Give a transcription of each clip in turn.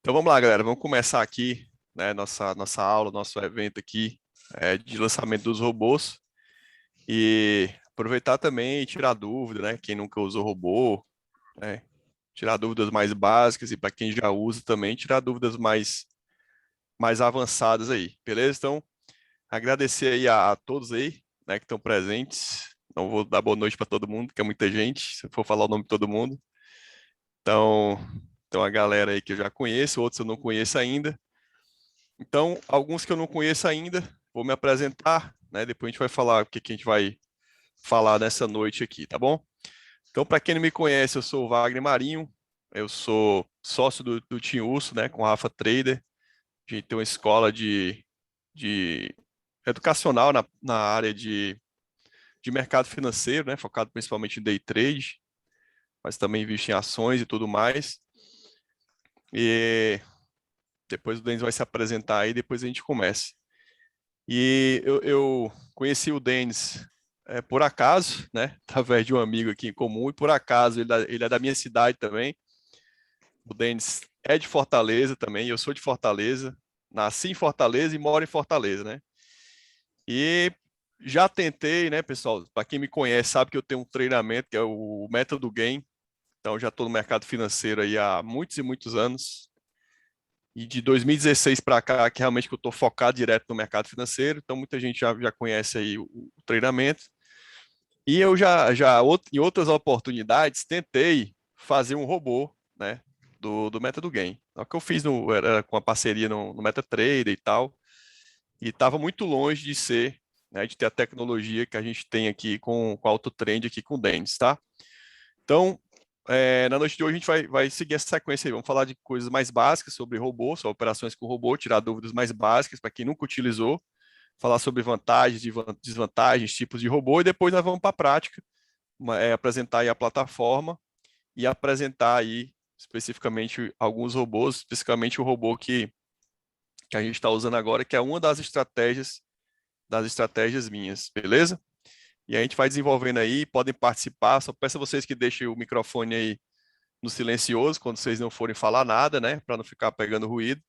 Então vamos lá, galera. Vamos começar aqui, né, nossa aula, nosso evento aqui de lançamento dos robôs e aproveitar também e tirar dúvida, né? Quem nunca usou robô, né? Tirar dúvidas mais básicas e para quem já usa também tirar dúvidas mais avançadas aí, beleza? Então agradecer aí a todos aí, né, que estão presentes. Não vou dar boa noite para todo mundo, que é muita gente. Se eu for falar o nome de todo mundo, então tem uma galera aí que eu já conheço, outros eu não conheço ainda. Então, alguns que eu não conheço ainda, vou me apresentar, né? Depois a gente vai falar o que que a gente vai falar nessa noite aqui, tá bom? Então, para quem não me conhece, eu sou o Wagner Marinho, eu sou sócio do Team Urso, né? Com o Rafa Trader. A gente tem uma escola de educacional na área de mercado financeiro, né? Focado principalmente em day trade, mas também investe em ações e tudo mais. E depois o Denis vai se apresentar aí, depois a gente começa. E eu conheci o Denis por acaso, né? Através de um amigo aqui em comum, e por acaso ele é da minha cidade também. O Denis é de Fortaleza também, eu sou de Fortaleza, nasci em Fortaleza e moro em Fortaleza, né? E já tentei, né, pessoal? Para quem me conhece, sabe que eu tenho um treinamento que é o Método Game, então já estou no mercado financeiro aí há muitos e muitos anos. E de 2016 para cá, que realmente que eu estou focado direto no mercado financeiro, então muita gente já conhece aí o treinamento. E eu em outras oportunidades, tentei fazer um robô, né, do Método Game. O que eu fiz era com a parceria no MetaTrader e tal, e estava muito longe de ser, né, de ter a tecnologia que a gente tem aqui com a AutoTrend aqui com o Denis, tá? Então, na noite de hoje a gente vai seguir essa sequência aí. Vamos falar de coisas mais básicas sobre robô, sobre operações com robô, tirar dúvidas mais básicas para quem nunca utilizou, falar sobre vantagens e desvantagens, tipos de robô, e depois nós vamos para a prática, apresentar aí a plataforma e apresentar aí especificamente alguns robôs, especificamente o robô que a gente está usando agora, que é uma das estratégias minhas, beleza? E a gente vai desenvolvendo aí, podem participar, só peço a vocês que deixem o microfone aí no silencioso, quando vocês não forem falar nada, né? Para não ficar pegando ruído.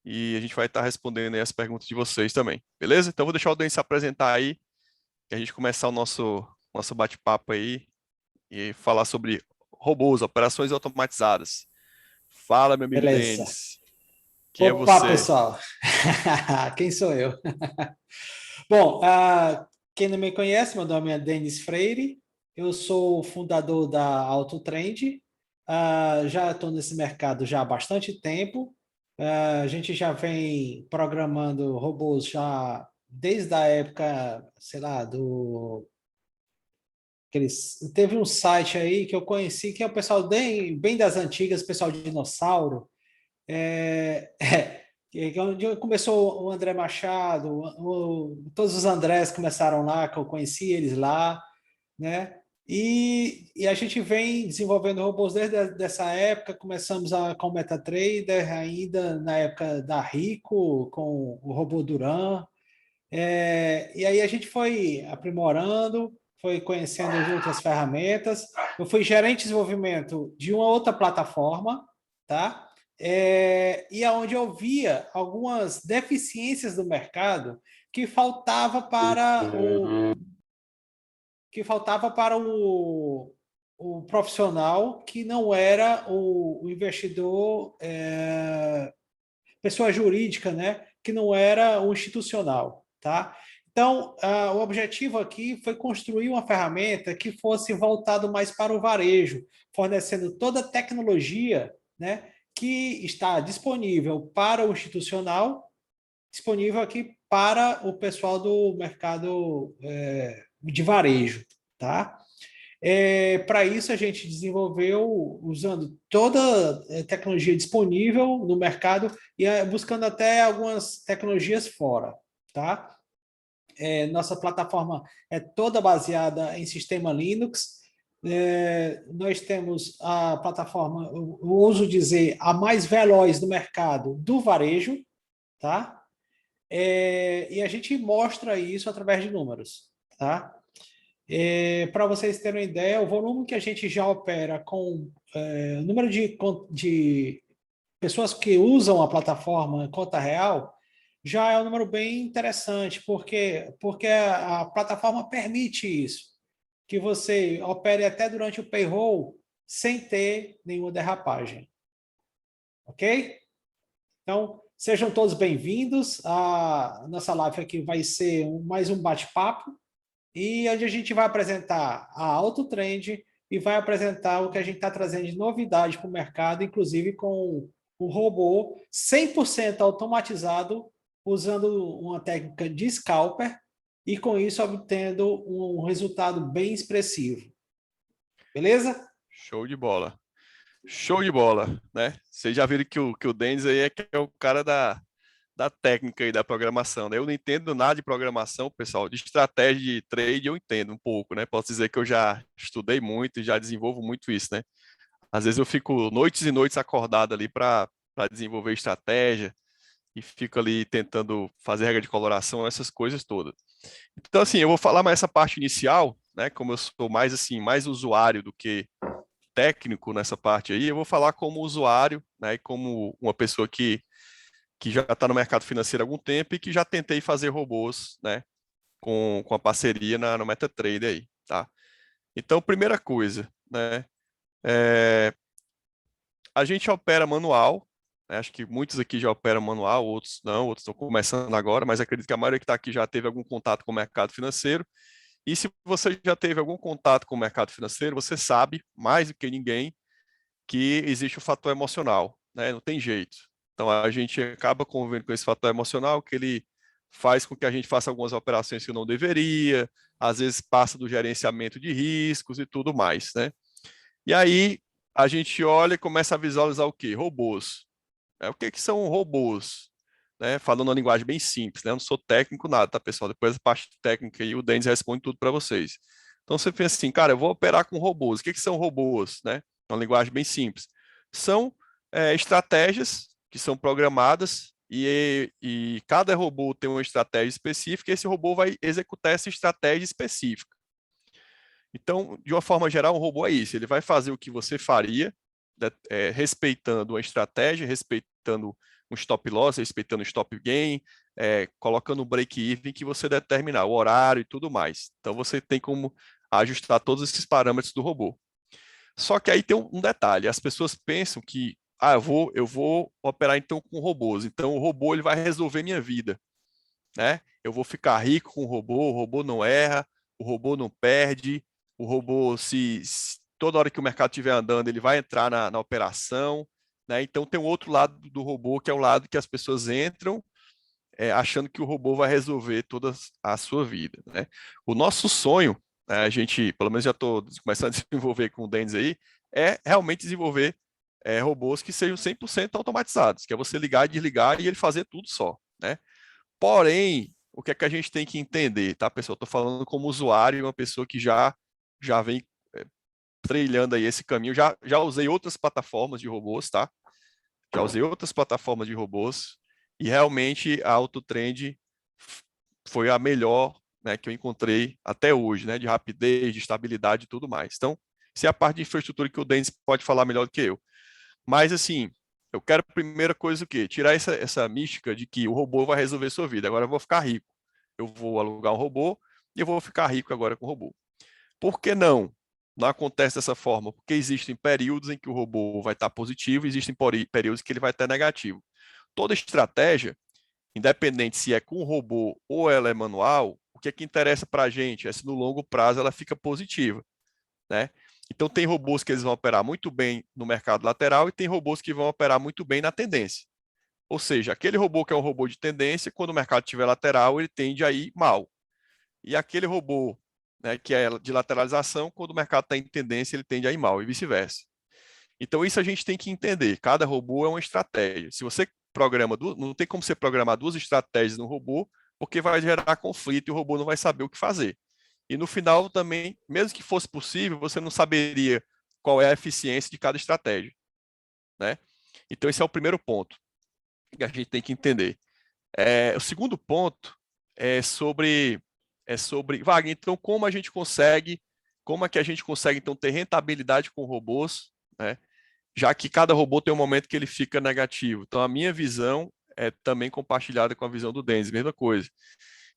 E a gente vai estar respondendo aí as perguntas de vocês também, beleza? Então vou deixar o Dan se apresentar aí, e a gente começar o nosso bate-papo aí e falar sobre robôs, operações automatizadas. Fala, meu amigo Beleza. Denis. Quem é Opa, você? pessoal. Quem sou eu? Bom, quem não me conhece, meu nome é Denis Freire. Eu sou o fundador da AutoTrend. Já estou nesse mercado já há bastante tempo. A gente já vem programando robôs já desde a época, sei lá, do teve um site aí que eu conheci que é o pessoal bem das antigas, o pessoal de dinossauro. Onde começou o André Machado, todos os Andrés começaram lá, que eu conheci eles lá, né? E a gente vem desenvolvendo robôs desde essa época, começamos com o MetaTrader, ainda na época da Rico, com o robô Duran, e aí a gente foi aprimorando, foi conhecendo as outras ferramentas. Eu fui gerente de desenvolvimento de uma outra plataforma, tá? E aonde eu via algumas deficiências do mercado que faltava para o profissional que não era o investidor, pessoa jurídica, né? Que não era o institucional, tá? Então, o objetivo aqui foi construir uma ferramenta que fosse voltado mais para o varejo, fornecendo toda a tecnologia, né, que está disponível para o institucional, disponível aqui para o pessoal do mercado de varejo, tá? Para isso, a gente desenvolveu usando toda a tecnologia disponível no mercado e buscando até algumas tecnologias fora, tá? Nossa plataforma é toda baseada em sistema Linux. Nós temos a plataforma, eu ouso dizer, a mais veloz do mercado do varejo, tá? E a gente mostra isso através de números, tá? Para vocês terem uma ideia, o volume que a gente já opera com o número de pessoas que usam a plataforma em conta real, já é um número bem interessante, porque a plataforma permite isso, que você opere até durante o payroll sem ter nenhuma derrapagem. Ok? Então, sejam todos bem-vindos. A nossa live aqui vai ser mais um bate-papo, e onde a gente vai apresentar a AutoTrend e vai apresentar o que a gente está trazendo de novidade para o mercado, inclusive com o robô 100% automatizado, usando uma técnica de scalper, e com isso obtendo um resultado bem expressivo. Beleza? Show de bola. Show de bola, né? Vocês já viram que o Denis aí que é o cara da técnica e da programação, né? Eu não entendo nada de programação, pessoal. De estratégia de trade eu entendo um pouco, né? Posso dizer que eu já estudei muito e já desenvolvo muito isso, né? Às vezes eu fico noites e noites acordado ali para desenvolver estratégia e fico ali tentando fazer regra de coloração, essas coisas todas. Então, assim, eu vou falar mais essa parte inicial, né? Como eu sou mais assim, mais usuário do que técnico nessa parte aí, eu vou falar como usuário, né? E como uma pessoa que já está no mercado financeiro há algum tempo e que já tentei fazer robôs, né? Com a parceria no MetaTrader aí, tá? Então, primeira coisa, né? É, a gente opera manual, né? Acho que muitos aqui já operam manual, outros não, outros estão começando agora, mas acredito que a maioria que está aqui já teve algum contato com o mercado financeiro. E se você já teve algum contato com o mercado financeiro, você sabe, mais do que ninguém, que existe o fator emocional, né? Não tem jeito. Então a gente acaba convivendo com esse fator emocional, que ele faz com que a gente faça algumas operações que não deveria, às vezes passa do gerenciamento de riscos e tudo mais, né? E aí a gente olha e começa a visualizar o quê? Robôs. O que que são robôs? Né? Falando uma linguagem bem simples, né? Eu não sou técnico nada, tá, pessoal? Depois a parte técnica aí o Denis responde tudo para vocês. Então você pensa assim, cara, eu vou operar com robôs. O que que são robôs, né? Uma linguagem bem simples. São estratégias que são programadas e cada robô tem uma estratégia específica e esse robô vai executar essa estratégia específica. Então, de uma forma geral, um robô é isso. Ele vai fazer o que você faria, né, respeitando uma estratégia, respeitando um stop loss, respeitando o stop gain, colocando um break-even que você determinar, o horário e tudo mais. Então, você tem como ajustar todos esses parâmetros do robô. Só que aí tem um detalhe: as pessoas pensam que eu vou operar então com robôs, então o robô ele vai resolver minha vida, né? Eu vou ficar rico com o robô não erra, o robô não perde, o robô, se toda hora que o mercado estiver andando, ele vai entrar na operação, né? Então tem um outro lado do robô, que é o lado que as pessoas entram achando que o robô vai resolver toda a sua vida, né? O nosso sonho, né, a gente, pelo menos já estou começando a desenvolver com o Denis aí, é realmente desenvolver robôs que sejam 100% automatizados, que é você ligar e desligar e ele fazer tudo só, né? Porém, o que é que a gente tem que entender, tá, pessoal? Estou falando como usuário, uma pessoa que já vem trilhando aí esse caminho. Já usei outras plataformas de robôs, tá? Já usei outras plataformas de robôs e realmente a AutoTrend foi a melhor, né, que eu encontrei até hoje, né, de rapidez, de estabilidade e tudo mais. Então, isso é a parte de infraestrutura que o Denis pode falar melhor do que eu. Mas, assim, eu quero a primeira coisa o quê? Tirar essa mística de que o robô vai resolver sua vida. Agora eu vou ficar rico. Eu vou alugar um robô e eu vou ficar rico agora com o robô. Por que não? Não acontece dessa forma, porque existem períodos em que o robô vai estar positivo e existem períodos que ele vai estar negativo. Toda estratégia, independente se é com robô ou ela é manual, o que é que interessa para a gente é se no longo prazo ela fica positiva, né? Então tem robôs que eles vão operar muito bem no mercado lateral e tem robôs que vão operar muito bem na tendência. Ou seja, aquele robô que é um robô de tendência, quando o mercado estiver lateral, ele tende a ir mal. E aquele robô, né, que é de lateralização, quando o mercado está em tendência, ele tende a ir mal e vice-versa. Então isso a gente tem que entender. Cada robô é uma estratégia. Se você programa, não tem como você programar duas estratégias no robô, porque vai gerar conflito e o robô não vai saber o que fazer. E no final também, mesmo que fosse possível, você não saberia qual é a eficiência de cada estratégia, né? Então esse é o primeiro ponto que a gente tem que entender. O segundo ponto é sobre Wagner, então como é que a gente consegue então ter rentabilidade com robôs, né? já que cada robô tem um momento que ele fica negativo. Então, a minha visão é também compartilhada com a visão do Denis, mesma coisa.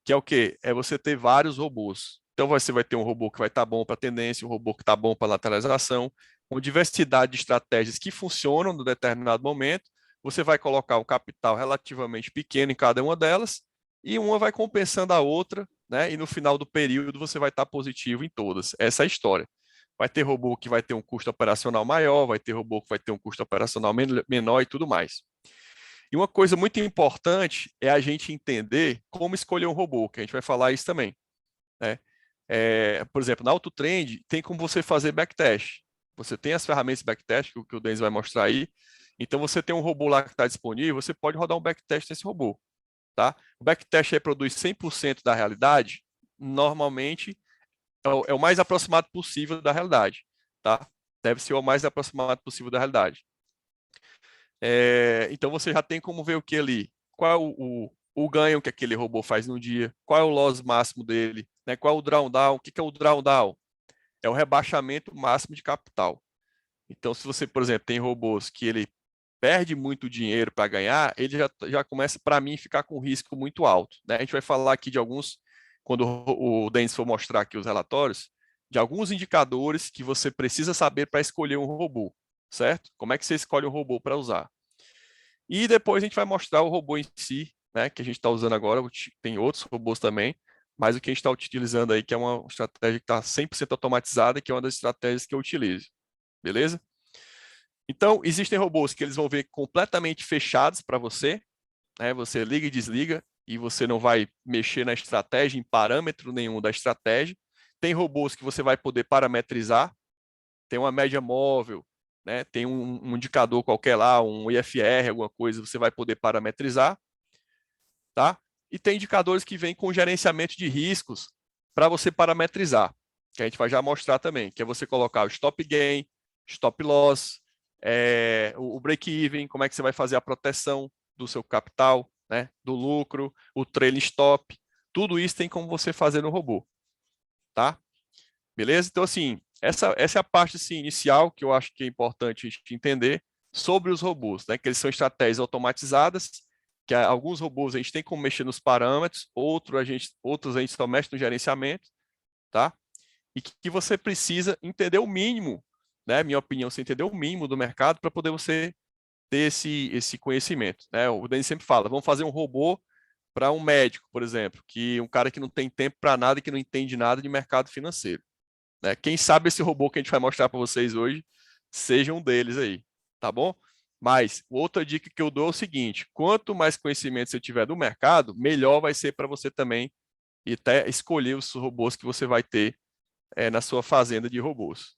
Que é o quê? É você ter vários robôs. Então, você vai ter um robô que vai estar bom para tendência, um robô que está bom para lateralização, uma diversidade de estratégias que funcionam no determinado momento. Você vai colocar um capital relativamente pequeno em cada uma delas e uma vai compensando a outra, né? E no final do período você vai estar positivo em todas. Essa é a história. Vai ter robô que vai ter um custo operacional maior, vai ter robô que vai ter um custo operacional menor e tudo mais. E uma coisa muito importante é a gente entender como escolher um robô, que a gente vai falar isso também, né? Por exemplo, na AutoTrend tem como você fazer backtest. Você tem as ferramentas de backtest que o Denis vai mostrar aí. Então você tem um robô lá que está disponível, você pode rodar um backtest nesse robô, tá? O backtest reproduz 100% da realidade. Normalmente é o mais aproximado possível da realidade, tá? Deve ser o mais aproximado possível da realidade. Então você já tem como ver o que ali, qual é o ganho que aquele robô faz no dia, qual é o loss máximo dele, né? Qual é o drawdown, o que é o drawdown? É o rebaixamento máximo de capital. Então, se você, por exemplo, tem robôs que ele perde muito dinheiro para ganhar, ele já começa, para mim, ficar com um risco muito alto, né? A gente vai falar aqui de alguns, quando o Denis for mostrar aqui os relatórios, de alguns indicadores que você precisa saber para escolher um robô, certo? Como é que você escolhe um robô para usar? E depois a gente vai mostrar o robô em si, né, que a gente está usando agora. Tem outros robôs também, mas o que a gente está utilizando aí, que é uma estratégia que está 100% automatizada, que é uma das estratégias que eu utilizo. Beleza? Então, existem robôs que eles vão ver completamente fechados para você, né? Você liga e desliga e você não vai mexer na estratégia, em parâmetro nenhum da estratégia. Tem robôs que você vai poder parametrizar, tem uma média móvel, né? Tem um indicador qualquer lá, um IFR, alguma coisa, você vai poder parametrizar, tá? E tem indicadores que vêm com gerenciamento de riscos para você parametrizar, que a gente vai já mostrar também, que é você colocar o stop gain, stop loss, o break-even, como é que você vai fazer a proteção do seu capital, né? Do lucro, o trailing stop, tudo isso tem como você fazer no robô, tá? Beleza? Então, assim, essa é a parte assim, inicial que eu acho que é importante a gente entender sobre os robôs, né? Que eles são estratégias automatizadas, que alguns robôs a gente tem como mexer nos parâmetros, outros a gente só mexe no gerenciamento, tá? E que você precisa entender o mínimo, né? Minha opinião, você entender o mínimo do mercado para poder você ter esse conhecimento, né? O Denis sempre fala, vamos fazer um robô para um médico, por exemplo, que um cara que não tem tempo para nada e que não entende nada de mercado financeiro, né? Quem sabe esse robô que a gente vai mostrar para vocês hoje seja um deles aí, tá bom? Mas outra dica que eu dou é o seguinte: quanto mais conhecimento você tiver do mercado, melhor vai ser para você também e até escolher os robôs que você vai ter na sua fazenda de robôs,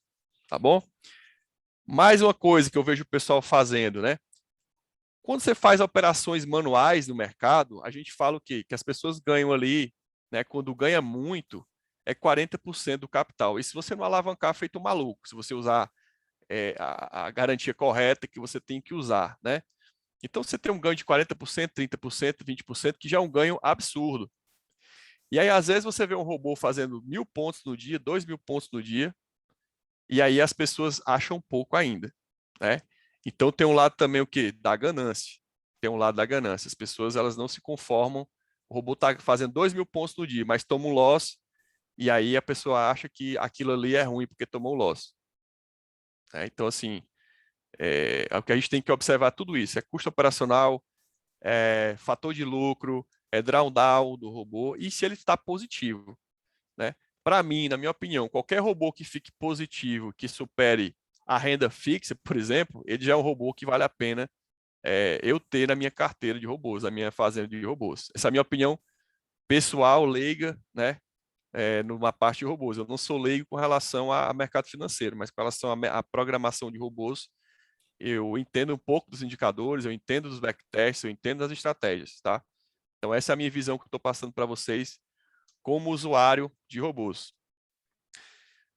tá bom? Mais uma coisa que eu vejo o pessoal fazendo, né? Quando você faz operações manuais no mercado, a gente fala o quê? Que as pessoas ganham ali, né? Quando ganha muito, é 40% do capital. E se você não alavancar, feito um maluco, se você usar a garantia correta que você tem que usar, né? Então você tem um ganho de 40%, 30%, 20%, que já é um ganho absurdo. E aí, às vezes, você vê um robô fazendo 1.000 pontos no dia, 2.000 pontos no dia, e aí as pessoas acham pouco ainda, né? Então tem um lado também o quê? Da ganância. Tem um lado da ganância. As pessoas elas não se conformam. O robô está fazendo 2.000 pontos no dia, mas toma um loss, e aí a pessoa acha que aquilo ali é ruim porque tomou um loss. Então, assim, o que a gente tem que observar tudo isso. É custo operacional, fator de lucro, drawdown do robô, e se ele está positivo, né? Para mim, na minha opinião, qualquer robô que fique positivo, que supere a renda fixa, por exemplo, ele já é um robô que vale a pena eu ter na minha carteira de robôs, na minha fazenda de robôs. Essa é a minha opinião pessoal, leiga, né? Numa parte de robôs. Eu não sou leigo com relação a mercado financeiro, mas com relação à programação de robôs, eu entendo um pouco dos indicadores, eu entendo dos backtests, eu entendo das estratégias, tá? Então, essa é a minha visão que eu estou passando para vocês como usuário de robôs.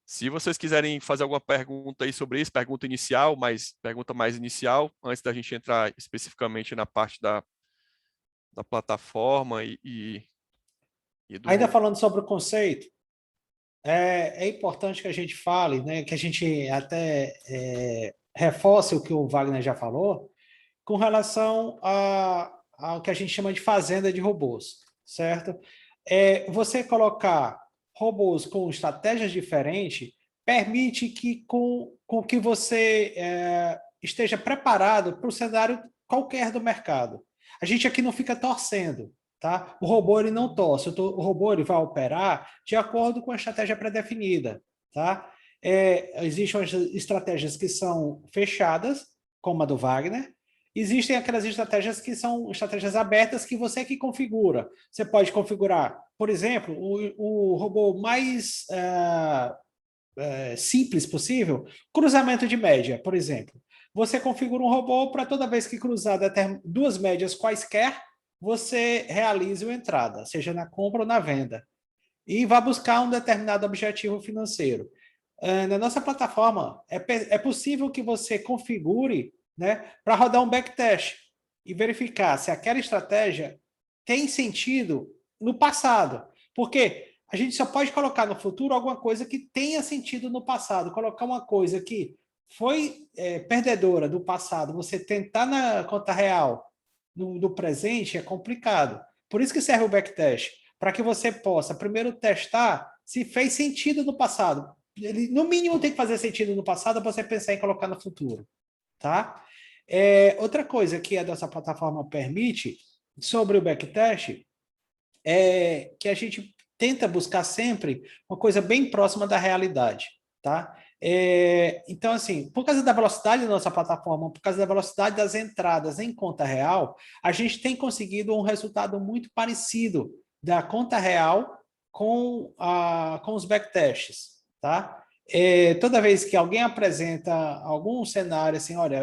Se vocês quiserem fazer alguma pergunta aí sobre isso, pergunta mais inicial, antes da gente entrar especificamente na parte da plataforma e do Ainda robô. falando sobre o conceito, é importante que a gente fale, né, que a gente até reforce o que o Wagner já falou, com relação ao que a gente chama de fazenda de robôs, certo? Você colocar robôs com estratégias diferentes permite que com que você esteja preparado para o cenário qualquer do mercado. A gente aqui não fica torcendo, tá? O robô ele não torce, o robô ele vai operar de acordo com a estratégia pré-definida, tá? Existem as estratégias que são fechadas, como a do Wagner. Existem aquelas estratégias que são estratégias abertas que você que configura. Você pode configurar, por exemplo, o robô mais simples possível, cruzamento de média, por exemplo. Você configura um robô para toda vez que cruzar duas médias quaisquer, você realize uma entrada, seja na compra ou na venda, e vá buscar um determinado objetivo financeiro. Na nossa plataforma, é possível que você configure, né, para rodar um backtest e verificar se aquela estratégia tem sentido no passado. Porque a gente só pode colocar no futuro alguma coisa que tenha sentido no passado. Colocar uma coisa que foi perdedora do passado, você tentar na conta real no presente é complicado. Por isso que serve o backtest, para que você possa primeiro testar se fez sentido no passado. Ele, no mínimo, tem que fazer sentido no passado para você pensar em colocar no futuro, tá? Outra coisa que a nossa plataforma permite sobre o backtest é que a gente tenta buscar sempre uma coisa bem próxima da realidade, tá? Então, assim, por causa da velocidade da nossa plataforma, por causa da velocidade das entradas em conta real, a gente tem conseguido um resultado muito parecido da conta real com os backtests, tá? Toda vez que alguém apresenta algum cenário assim, olha,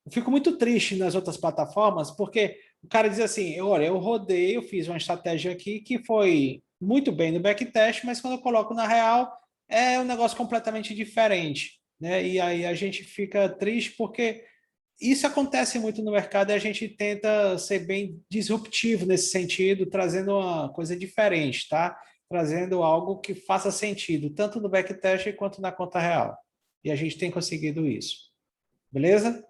eu fico muito triste nas outras plataformas, porque o cara diz assim, olha, eu rodei, eu fiz uma estratégia aqui que foi muito bem no backtest, mas quando eu coloco na real, é um negócio completamente diferente, né? E aí a gente fica triste porque isso acontece muito no mercado e a gente tenta ser bem disruptivo nesse sentido, trazendo uma coisa diferente, tá? Trazendo algo que faça sentido, tanto no backtest quanto na conta real. E a gente tem conseguido isso. Beleza?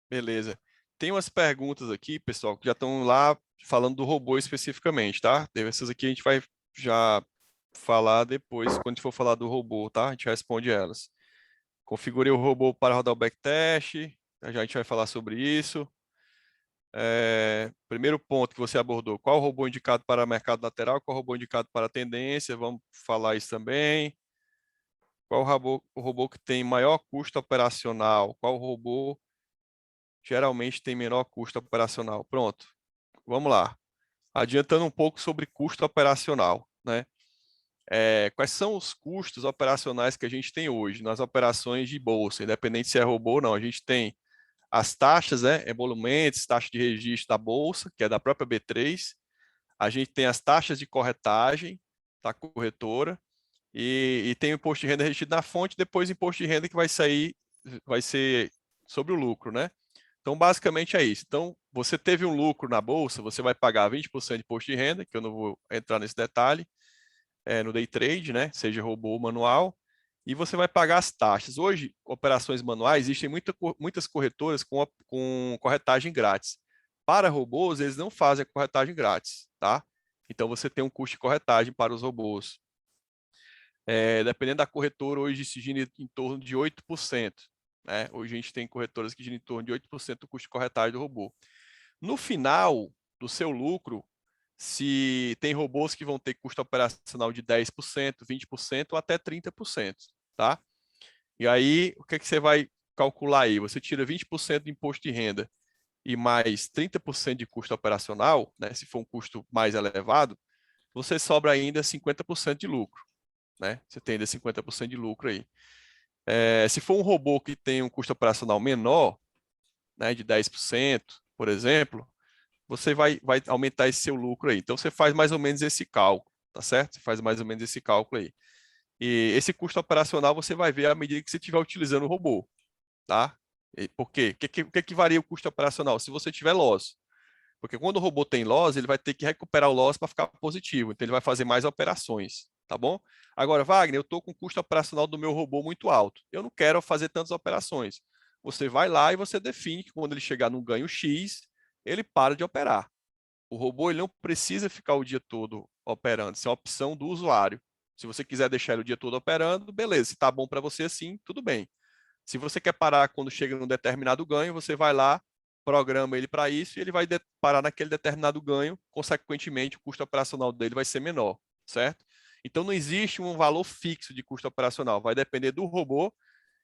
Beleza. Tem umas perguntas aqui, pessoal, que já estão lá falando do robô especificamente, tá? Essas aqui a gente vai já falar depois, quando a gente for falar do robô, tá? A gente responde elas. Configurei o robô para rodar o backtest, já a gente vai falar sobre isso. Primeiro ponto que você abordou, qual robô indicado para mercado lateral, qual robô indicado para tendência, vamos falar isso também. Qual o robô que tem maior custo operacional, qual robô geralmente tem menor custo operacional. Pronto, vamos lá. Adiantando um pouco sobre custo operacional, né? Quais são os custos operacionais que a gente tem hoje nas operações de bolsa, independente se é robô ou não? A gente tem as taxas, né, emolumentos, taxa de registro da bolsa, que é da própria B3. A gente tem as taxas de corretagem da corretora e tem o imposto de renda retido na fonte, depois o imposto de renda que vai sair, vai ser sobre o lucro, né? Então, basicamente é isso. Então, você teve um lucro na bolsa, você vai pagar 20% de imposto de renda, que eu não vou entrar nesse detalhe, no day trade, né? Seja robô ou manual, e você vai pagar as taxas. Hoje, operações manuais, existem muitas corretoras com corretagem grátis. Para robôs, eles não fazem a corretagem grátis, tá? Então, você tem um custo de corretagem para os robôs. Dependendo da corretora, hoje se gira em torno de 8%. Né? Hoje a gente tem corretoras que giram em torno de 8% do custo de corretagem do robô. No final do seu lucro, se tem robôs que vão ter custo operacional de 10%, 20% ou até 30%, tá? E aí, o que é que você vai calcular aí? Você tira 20% de imposto de renda e mais 30% de custo operacional, né? Se for um custo mais elevado, você sobra ainda 50% de lucro, né? Você tem ainda 50% de lucro aí. Se for um robô que tem um custo operacional menor, né, de 10%, por exemplo, você vai aumentar esse seu lucro aí. Então, você faz mais ou menos esse cálculo, tá certo? Você faz mais ou menos esse cálculo aí. E esse custo operacional você vai ver à medida que você estiver utilizando o robô, tá? Por quê? O que varia o custo operacional? Se você tiver loss. Porque quando o robô tem loss, ele vai ter que recuperar o loss para ficar positivo. Então, ele vai fazer mais operações, tá bom? Agora, Wagner, eu estou com o custo operacional do meu robô muito alto. Eu não quero fazer tantas operações. Você vai lá e você define que quando ele chegar no ganho X, ele para de operar. O robô ele não precisa ficar o dia todo operando, isso é uma opção do usuário. Se você quiser deixar ele o dia todo operando, beleza. Se está bom para você assim, tudo bem. Se você quer parar quando chega num determinado ganho, você vai lá, programa ele para isso e ele vai parar naquele determinado ganho, consequentemente o custo operacional dele vai ser menor, certo? Então não existe um valor fixo de custo operacional, vai depender do robô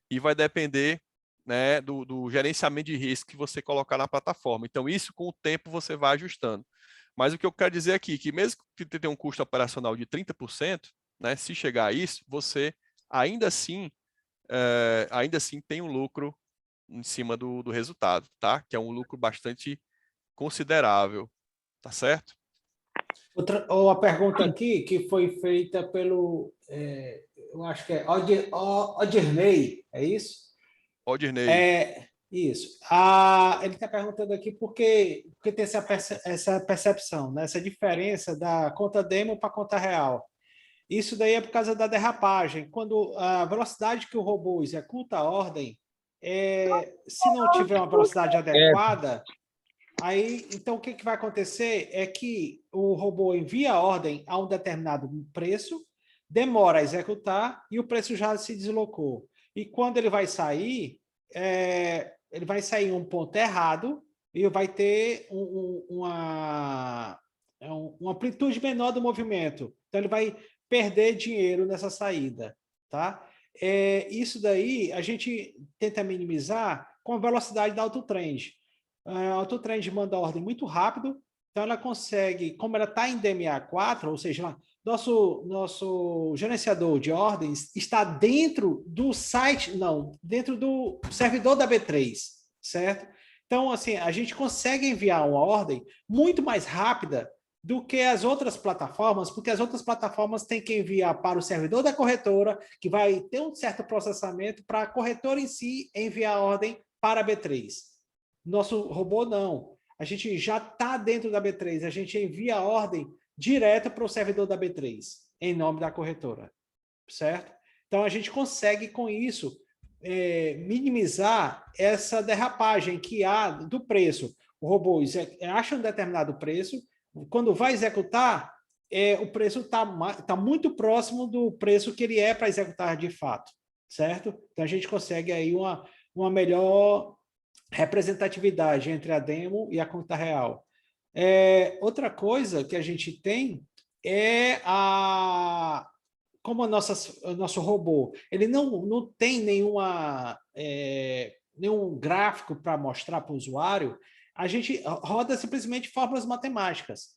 e vai depender, né, do gerenciamento de risco que você colocar na plataforma. Então isso com o tempo você vai ajustando. Mas o que eu quero dizer aqui, que mesmo que tenha um custo operacional de 30%, né, se chegar a isso, você ainda assim tem um lucro em cima do resultado, tá? Que é um lucro bastante considerável, tá certo? Ou a pergunta aqui, que foi feita pelo, eu acho que é Oderney, é isso? Odinei, Isso. Ele está perguntando aqui porque tem essa percepção, né? Essa diferença da conta demo para a conta real. Isso daí é por causa da derrapagem. Quando a velocidade que o robô executa a ordem, se não tiver uma velocidade adequada, aí, então, o que vai acontecer é que o robô envia a ordem a um determinado preço, demora a executar e o preço já se deslocou. E quando ele vai sair em um ponto errado e vai ter uma amplitude menor do movimento. Então, ele vai perder dinheiro nessa saída, tá? Isso daí a gente tenta minimizar com a velocidade da autotrend. A AutoTrend manda a ordem muito rápido, então ela consegue, como ela está em DMA4, ou seja, nosso gerenciador de ordens está dentro do site, não, dentro do servidor da B3, certo? Então, assim, a gente consegue enviar uma ordem muito mais rápida do que as outras plataformas, porque as outras plataformas têm que enviar para o servidor da corretora, que vai ter um certo processamento para a corretora em si enviar a ordem para a B3. Nosso robô não. A gente já está dentro da B3, a gente envia a ordem direto para o servidor da B3, em nome da corretora, certo? Então a gente consegue com isso minimizar essa derrapagem que há do preço. O robô acha um determinado preço, quando vai executar, o preço está muito próximo do preço que ele é para executar de fato, certo? Então a gente consegue aí uma melhor representatividade entre a demo e a conta real. Outra coisa que a gente tem é como o nosso robô, ele não tem nenhum gráfico para mostrar para o usuário, a gente roda simplesmente fórmulas matemáticas.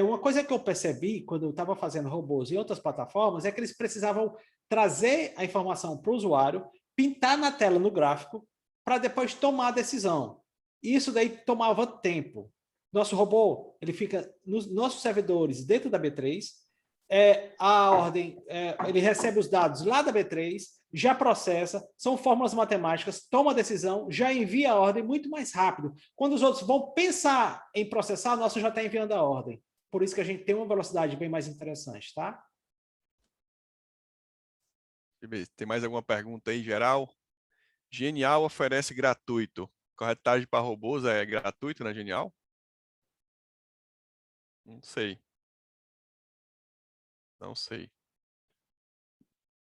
Uma coisa que eu percebi quando eu estava fazendo robôs em outras plataformas é que eles precisavam trazer a informação para o usuário, pintar na tela no gráfico, para depois tomar a decisão. Isso daí tomava tempo. Nosso robô, ele fica nos nossos servidores dentro da B3, a ordem, ele recebe os dados lá da B3, já processa, são fórmulas matemáticas, toma a decisão, já envia a ordem muito mais rápido. Quando os outros vão pensar em processar, o nosso já está enviando a ordem. Por isso que a gente tem uma velocidade bem mais interessante, tá? tem mais alguma pergunta aí, geral? Genial oferece gratuito. Corretagem para robôs é gratuito na Genial? Não sei, não sei.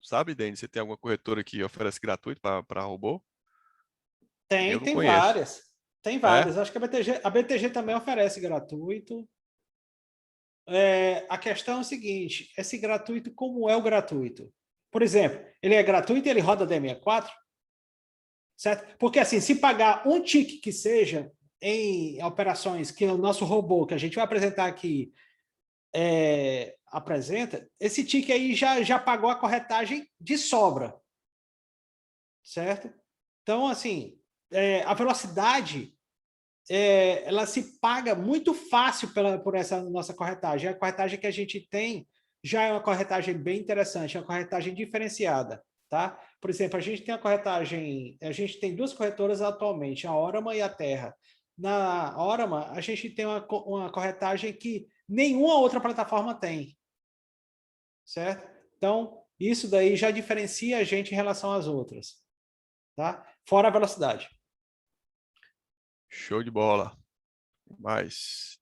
Sabe, Denis, você tem alguma corretora que oferece gratuito para robô? Eu não Tem conheço. várias. Tem É? várias. Acho que a BTG também oferece gratuito. A questão é o seguinte: esse gratuito, como é o gratuito? Por exemplo, ele é gratuito e ele roda D64, certo? Porque assim, se pagar um tique que seja em operações que o nosso robô, que a gente vai apresentar aqui, apresenta, esse tique aí já pagou a corretagem de sobra, certo? Então, assim, a velocidade ela se paga muito fácil por essa nossa corretagem. A corretagem que a gente tem já é uma corretagem bem interessante, é uma corretagem diferenciada, tá? Por exemplo, a gente tem duas corretoras atualmente, a Orama e a Terra. Na Orama, a gente tem uma corretagem que nenhuma outra plataforma tem, certo? Então, isso daí já diferencia a gente em relação às outras, tá? Fora a velocidade. Show de bola. Mas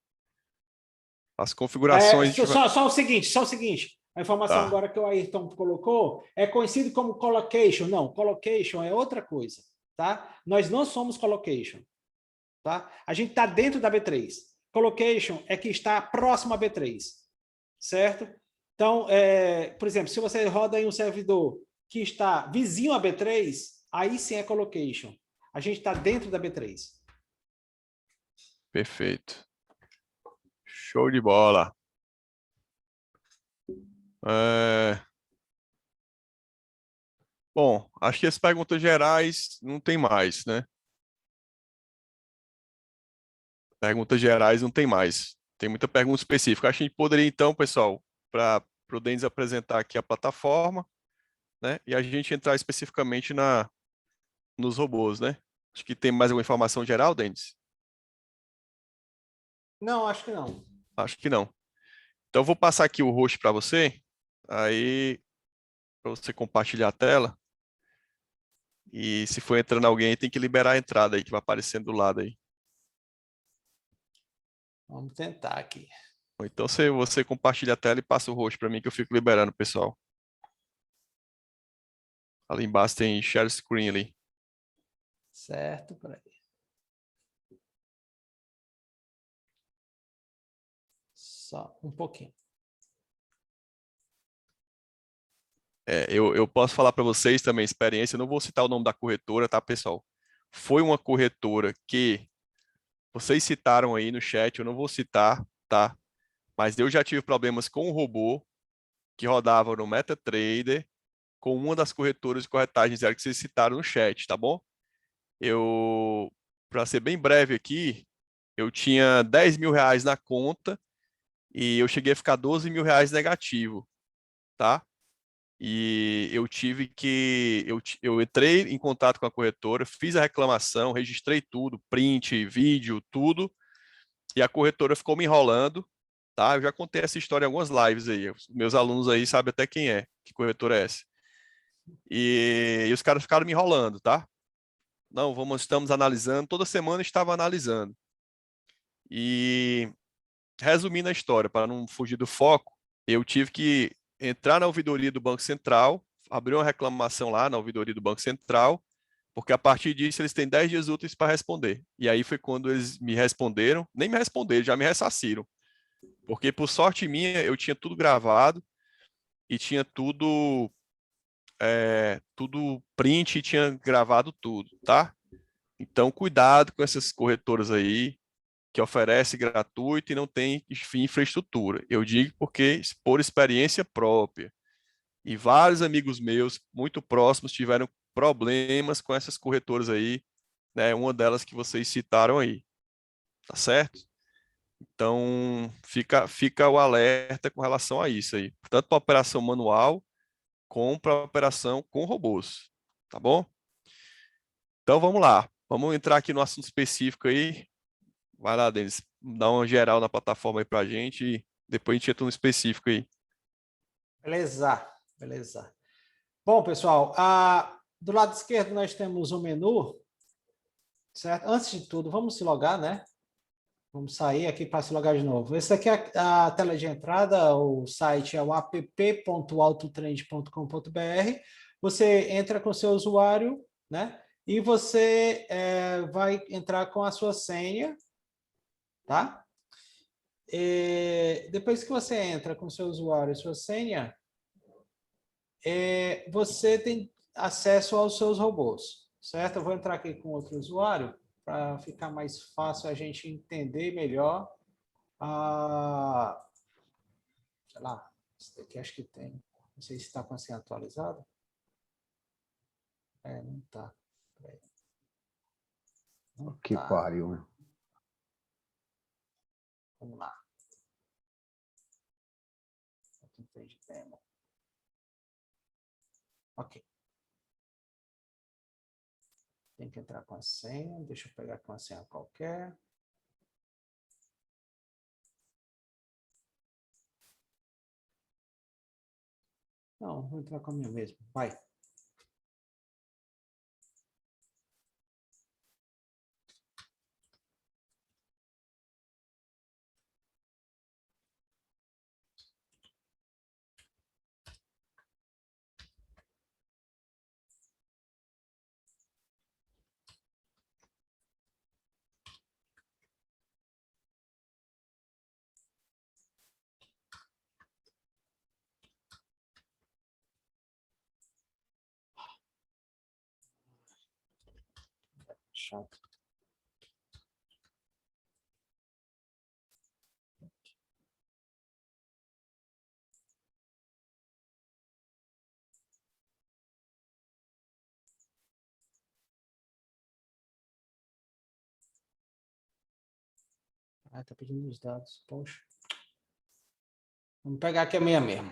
as configurações de... Só o seguinte. A informação Tá, agora que o Ayrton colocou é conhecido como collocation. Não, collocation é outra coisa, tá? Nós não somos collocation, tá? A gente está dentro da B3. Collocation é que está próximo à B3, certo? Então, por exemplo, se você roda em um servidor que está vizinho à B3, aí sim é collocation. A gente está dentro da B3. perfeito. Show de bola. Bom, acho que as perguntas gerais não tem mais, né? Perguntas gerais não tem mais. Tem muita pergunta específica. Acho que a gente poderia, então, pessoal, para o Denis apresentar aqui a plataforma, né? E a gente entrar especificamente nos robôs, né? Acho que tem mais alguma informação geral, Denis? Não, acho que não. Acho que não. Então, eu vou passar aqui o host para você, aí, para você compartilhar a tela. E se for entrando alguém, tem que liberar a entrada aí, que vai aparecendo do lado aí. Vamos tentar aqui. Ou então, se você compartilha a tela e passa o host para mim, que eu fico liberando o pessoal. Ali embaixo tem share screen ali. Certo, peraí. Só um pouquinho. Eu posso falar para vocês também, experiência, eu não vou citar o nome da corretora, tá, pessoal? Foi uma corretora que vocês citaram aí no chat, eu não vou citar, tá? Mas eu já tive problemas com o robô que rodava no MetaTrader com uma das corretoras de corretagem zero que vocês citaram no chat, tá bom? Para ser bem breve aqui, eu tinha 10 mil reais na conta e eu cheguei a ficar 12 mil reais negativo, tá? E eu tive que. Eu entrei em contato com a corretora, fiz a reclamação, registrei tudo, print, vídeo, tudo, e a corretora ficou me enrolando, tá? Eu já contei essa história em algumas lives aí. Os meus alunos aí sabem até quem é, que corretora é essa. E os caras ficaram me enrolando, tá? Não, estamos analisando, toda semana estava analisando. E resumindo a história, para não fugir do foco, eu tive que entrar na ouvidoria do Banco Central, abrir uma reclamação lá na ouvidoria do Banco Central, porque a partir disso eles têm 10 dias úteis para responder. E aí foi quando eles me responderam, nem me responderam, já me ressarciram. Porque por sorte minha, eu tinha tudo gravado e tinha tudo print e tinha gravado tudo, tá? Então cuidado com essas corretoras aí, que oferece gratuito e não tem infraestrutura. Eu digo porque por experiência própria. E vários amigos meus muito próximos tiveram problemas com essas corretoras aí, né? Uma delas que vocês citaram aí, tá certo? Então fica o alerta com relação a isso aí, tanto para operação manual como para operação com robôs, tá bom? Então vamos lá, vamos entrar aqui no assunto específico aí. Vai lá, Denis, dá uma geral na plataforma aí pra gente e depois a gente entra no específico aí. Beleza, beleza. Bom, pessoal, do lado esquerdo nós temos o menu, certo? Antes de tudo, vamos se logar, né? Vamos sair aqui para se logar de novo. Esse aqui é a tela de entrada, o site é o app.autotrend.com.br. Você entra com seu usuário, né? E você vai entrar com a sua senha, tá? Depois que você entra com seu usuário e sua senha, você tem acesso aos seus robôs, certo? Eu vou entrar aqui com outro usuário para ficar mais fácil a gente entender melhor. Sei lá, esse daqui acho que tem. Não sei se está com a senha atualizada. Não está. Não Que tá. pariu, né? Vamos lá. Ok. Tem que entrar com a senha. Deixa eu pegar com a senha qualquer. Não, vou entrar com a minha mesmo. Vai. Chato. Ah, tá pedindo os dados. Poxa. Vamos pegar aqui a minha mesmo.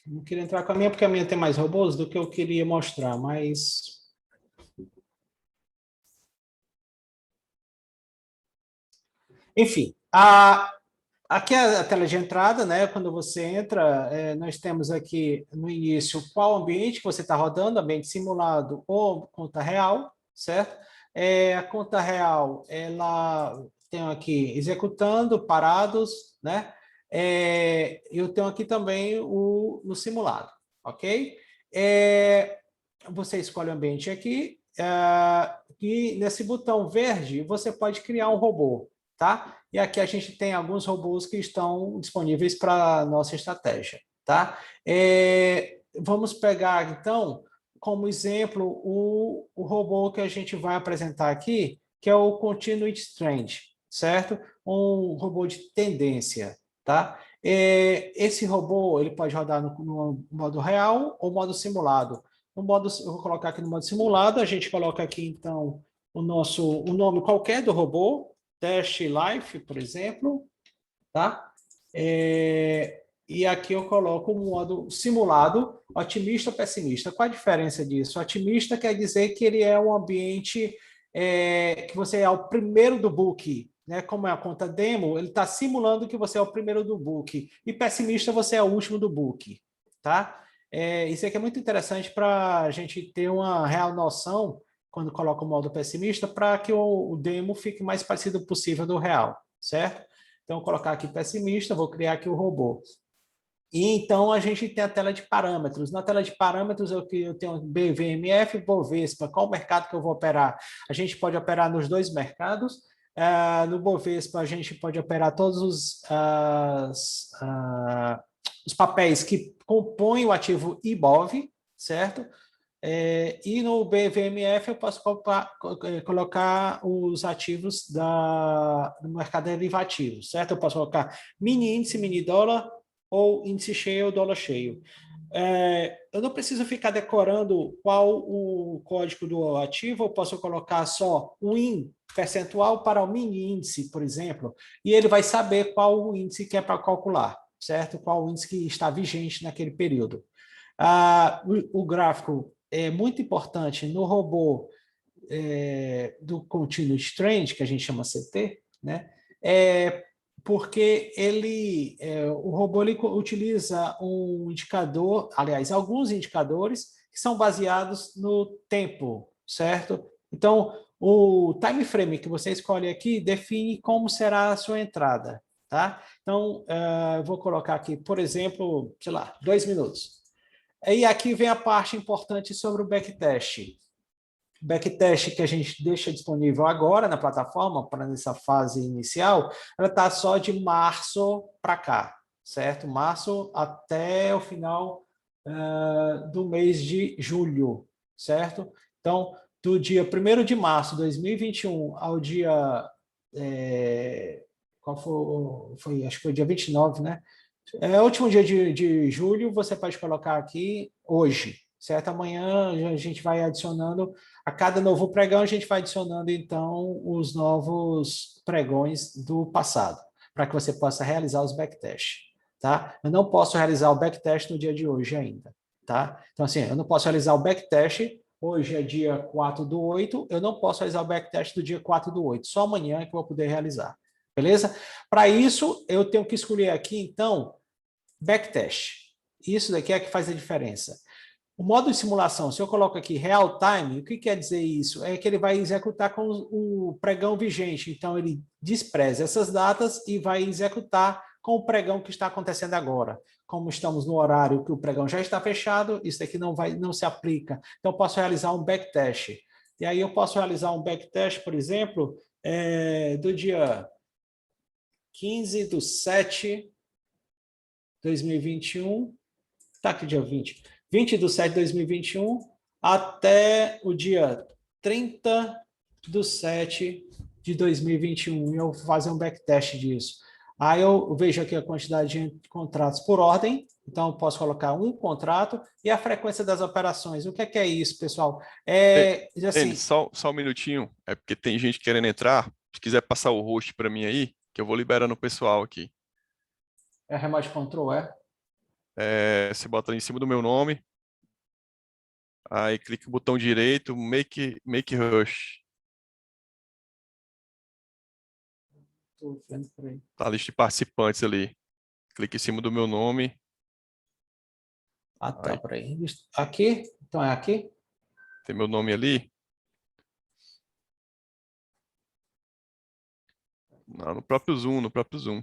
Não queria entrar com a minha porque a minha tem mais robôs do que eu queria mostrar, mas... Enfim, aqui é a tela de entrada, né? Quando você entra, nós temos aqui no início qual ambiente que você está rodando, ambiente simulado ou conta real, certo? A conta real, ela tem aqui executando, parados, né? Eu tenho aqui também no simulado, ok? Você escolhe o ambiente aqui, e nesse botão verde você pode criar um robô, tá? E aqui a gente tem alguns robôs que estão disponíveis para a nossa estratégia, tá? Vamos pegar, então, como exemplo, o robô que a gente vai apresentar aqui, que é o Continuous Trend, certo? Um robô de tendência, tá? Esse robô, ele pode rodar no modo real ou modo simulado. No modo, eu vou colocar aqui no modo simulado, a gente coloca aqui, então, o nome qualquer do robô, Test Life, por exemplo, tá? E aqui eu coloco o modo simulado, otimista ou pessimista. Qual a diferença disso? Otimista quer dizer que ele é um ambiente que você é o primeiro do book, né? Como é a conta demo, ele está simulando que você é o primeiro do book. E pessimista, você é o último do book, tá? Isso aqui é muito interessante para a gente ter uma real noção quando coloca o modo pessimista, para que o demo fique mais parecido possível do real, certo? Então, vou colocar aqui pessimista, vou criar aqui o robô. E então a gente tem a tela de parâmetros. Na tela de parâmetros eu tenho BVMF e Bovespa. Qual mercado que eu vou operar? A gente pode operar nos dois mercados. No Bovespa a gente pode operar todos os papéis que compõem o ativo IBOV, certo? E no BVMF eu posso colocar os ativos do mercado derivativo, certo? Eu posso colocar mini índice, mini dólar ou índice cheio ou dólar cheio. Eu não preciso ficar decorando qual o código do ativo, eu posso colocar só o IN percentual para o mini índice, por exemplo, e ele vai saber qual o índice que é para calcular, certo? Qual o índice que está vigente naquele período. O gráfico é muito importante no robô do Continuous Trend, que a gente chama CT, né? Porque o robô ele utiliza um indicador, aliás, alguns indicadores que são baseados no tempo, certo? Então, o time frame que você escolhe aqui define como será a sua entrada, tá? Então, eu vou colocar aqui, por exemplo, sei lá, 2 minutos. E aqui vem a parte importante sobre o backtest. Backtest que a gente deixa disponível agora na plataforma, para nessa fase inicial, ela está só de março para cá, certo? Março até o final do mês de julho, certo? Então, do dia 1º de março de 2021 ao dia... qual foi? Acho que foi dia 29, né? O último dia de julho, você pode colocar aqui hoje, certo? Amanhã a gente vai adicionando, a cada novo pregão, a gente vai adicionando, então, os novos pregões do passado, para que você possa realizar os backtests, tá? Eu não posso realizar o backtest no dia de hoje ainda, tá? Então, assim, eu não posso realizar o backtest, hoje é dia 4/8, eu não posso realizar o backtest do dia 4/8, só amanhã é que eu vou poder realizar. Beleza? Para isso, eu tenho que escolher aqui, então, backtest. Isso daqui é que faz a diferença. O modo de simulação, se eu coloco aqui real time, o que quer dizer isso? É que ele vai executar com o pregão vigente. Então, ele despreza essas datas e vai executar com o pregão que está acontecendo agora. Como estamos no horário que o pregão já está fechado, isso aqui não se aplica. Então, eu posso realizar um backtest. E aí, eu posso realizar um backtest, por exemplo, do dia 15/7/2021. Está aqui dia 20/7/2021 até o dia 30/7/2021. E eu vou fazer um backtest disso. Aí eu vejo aqui a quantidade de contratos por ordem. Então, eu posso colocar um contrato e a frequência das operações. O que é isso, pessoal? Denis, Assim, só um minutinho. É porque tem gente querendo entrar. Se quiser passar o host para mim aí, que eu vou liberando o pessoal aqui. é remote control, é? Você bota em cima do meu nome, aí clica no botão direito, make rush. Estou vendo por aí. Tá a lista de participantes ali. Clica em cima do meu nome. Ah, tá, Aí por aí. Aqui? Então é aqui? tem meu nome ali. Não, no próprio Zoom, no próprio Zoom.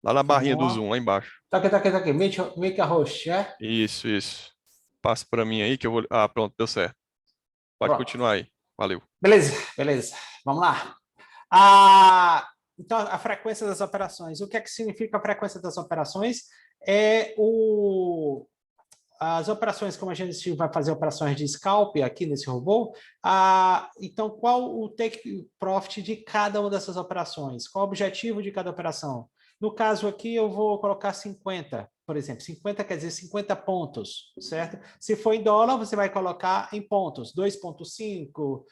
Lá na barrinha do Zoom, lá embaixo. Tá aqui, tá aqui, tá aqui. Make a host, é? Isso, isso. Passa para mim aí que eu vou. Ah, pronto, deu certo. Pode Pronto. continuar aí. Valeu. Beleza, beleza. Vamos lá. Então, a frequência das operações. O que é que significa a frequência das operações? As operações, como a gente vai fazer operações de scalp aqui nesse robô, então, qual o take profit de cada uma dessas operações? Qual o objetivo de cada operação? No caso aqui, eu vou colocar 50, por exemplo. 50 quer dizer 50 pontos, certo? Se for em dólar, você vai colocar em pontos, 2,5,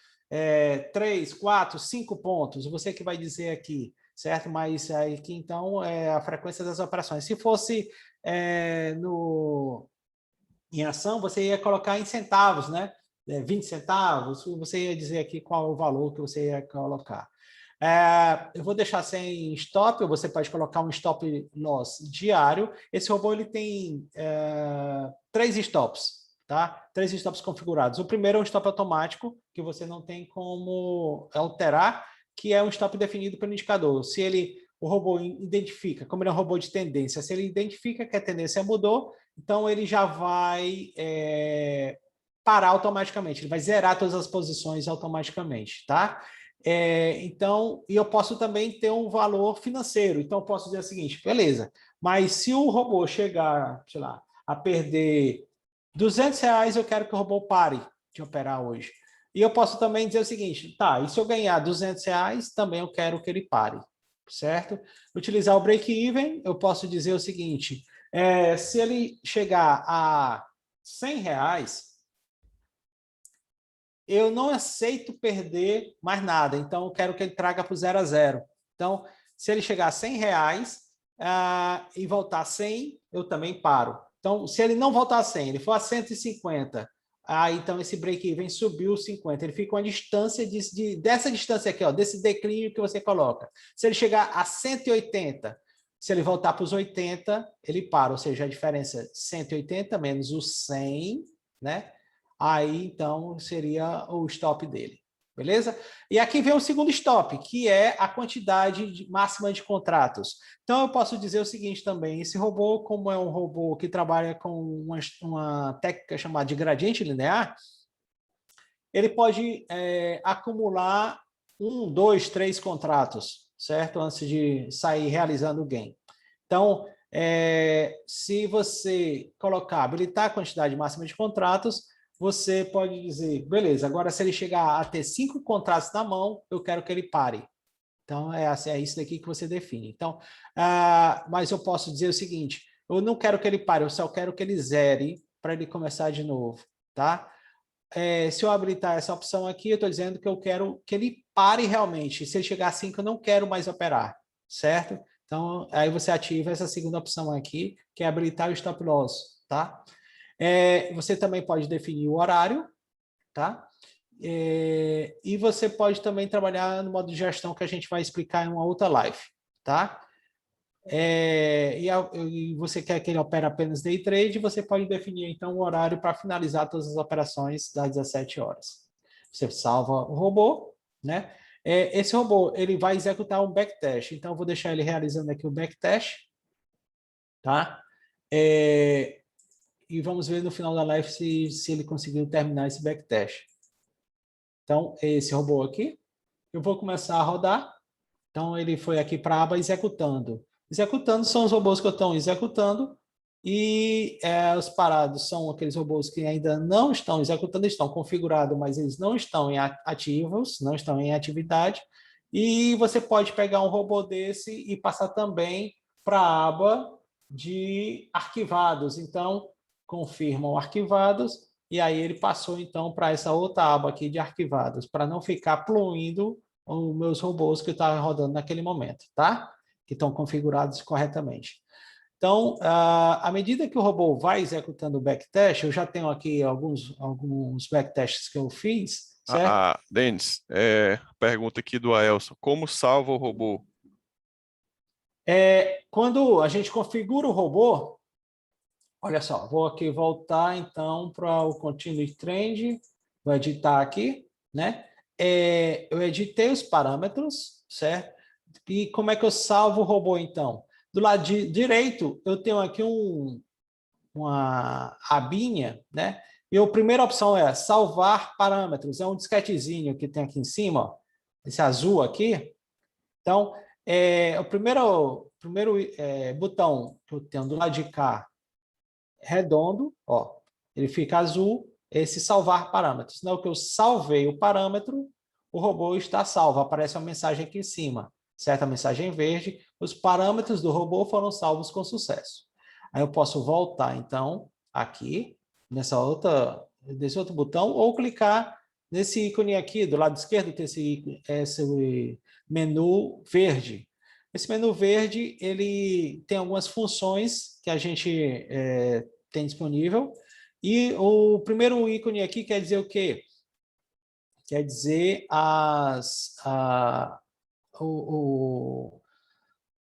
3, 4, 5 pontos. Você que vai dizer aqui, certo? Mas aqui, então, é a frequência das operações. Se fosse em ação, você ia colocar em centavos, né? 20 centavos, você ia dizer aqui qual o valor que você ia colocar. Eu vou deixar sem stop, ou você pode colocar um stop loss diário. Esse robô ele tem 3 stops, tá? 3 stops configurados. O primeiro é um stop automático, que você não tem como alterar, que é um stop definido pelo indicador. Se o robô identifica, como ele é um robô de tendência, se ele identifica que a tendência mudou, então ele já vai parar automaticamente, ele vai zerar todas as posições automaticamente, tá? Então, e eu posso também ter um valor financeiro. Então, eu posso dizer o seguinte, beleza, mas se o robô chegar, sei lá, a perder R$ 200, eu quero que o robô pare de operar hoje. E eu posso também dizer o seguinte, tá, e se eu ganhar R$ 200, também eu quero que ele pare, certo? Utilizar o break-even, eu posso dizer o seguinte, se ele chegar a R$ 100, eu não aceito perder mais nada. Então, eu quero que ele traga para o 0 a 0. Então, se ele chegar a R$ 100 e voltar a 100, eu também paro. Então, se ele não voltar a 100, ele for a 150, então esse break-even subiu 50. Ele fica uma distância dessa distância aqui, ó, desse declínio que você coloca. Se ele chegar a 180, se ele voltar para os 80, ele para. Ou seja, a diferença 180 menos os 100, né? Aí, então, seria o stop dele, beleza? E aqui vem o segundo stop, que é a quantidade máxima de contratos. Então, eu posso dizer o seguinte também, esse robô, como é um robô que trabalha com uma técnica chamada de gradiente linear, ele pode acumular 1, 2, 3 contratos, certo? Antes de sair realizando o gain. Então, se você habilitar a quantidade máxima de contratos, você pode dizer, beleza, agora se ele chegar a ter 5 contratos na mão, eu quero que ele pare. Então, é isso daqui que você define. Então, mas eu posso dizer o seguinte, eu não quero que ele pare, eu só quero que ele zere para ele começar de novo, tá? Se eu habilitar essa opção aqui, eu estou dizendo que eu quero que ele pare realmente. Se ele chegar a 5, eu não quero mais operar, certo? Então, aí você ativa essa segunda opção aqui, que é habilitar o stop loss, tá? Você também pode definir o horário, tá? E você pode também trabalhar no modo de gestão que a gente vai explicar em uma outra live, tá? E você quer que ele opere apenas day trade, você pode definir então o horário para finalizar todas as operações das 17 horas. Você salva o robô, né? Esse robô ele vai executar um backtest, então eu vou deixar ele realizando aqui o backtest, tá? E vamos ver no final da live se ele conseguiu terminar esse backtest. Então, esse robô aqui, eu vou começar a rodar. Então, ele foi aqui para a aba executando. Executando são os robôs que eu estou executando e os parados são aqueles robôs que ainda não estão executando, estão configurados, mas eles não estão em ativos, não estão em atividade. E você pode pegar um robô desse e passar também para a aba de arquivados. Então, confirmam arquivados e aí ele passou então para essa outra aba aqui de arquivados, para não ficar pluindo os meus robôs que estão rodando naquele momento, tá? Que estão configurados corretamente. Então, à medida que o robô vai executando o backtest, eu já tenho aqui alguns backtests que eu fiz, certo? Denis, pergunta aqui do Aelson. Como salva o robô? Quando a gente configura o robô, olha só, vou aqui voltar então para o Continuous Trend, vou editar aqui, né? Eu editei os parâmetros, certo? E como é que eu salvo o robô então? Do lado direito, eu tenho aqui uma abinha, né? E a primeira opção é salvar parâmetros, é um disquetezinho que tem aqui em cima, ó, esse azul aqui. Então, o primeiro botão que eu tenho do lado de cá, redondo, ó, ele fica azul, esse salvar parâmetros. Na hora que eu salvei o parâmetro, o robô está salvo, aparece uma mensagem aqui em cima, certa mensagem verde, os parâmetros do robô foram salvos com sucesso. Aí eu posso voltar, então, aqui, nesse outro botão, ou clicar nesse ícone aqui, do lado esquerdo, tem esse menu verde. Esse menu verde, ele tem algumas funções que a gente tem disponível. E o primeiro ícone aqui quer dizer o quê? Quer dizer o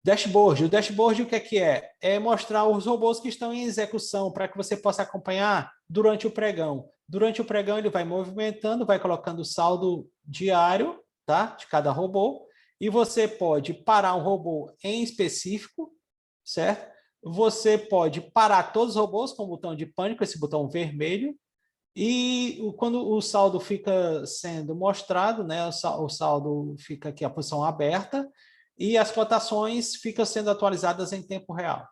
dashboard. O dashboard, o que é? É mostrar os robôs que estão em execução para que você possa acompanhar durante o pregão. Durante o pregão, ele vai movimentando, vai colocando o saldo diário, tá? De cada robô. E você pode parar um robô em específico, certo? Você pode parar todos os robôs com o botão de pânico, esse botão vermelho, e quando o saldo fica sendo mostrado, né, o saldo fica aqui a posição aberta e as cotações ficam sendo atualizadas em tempo real.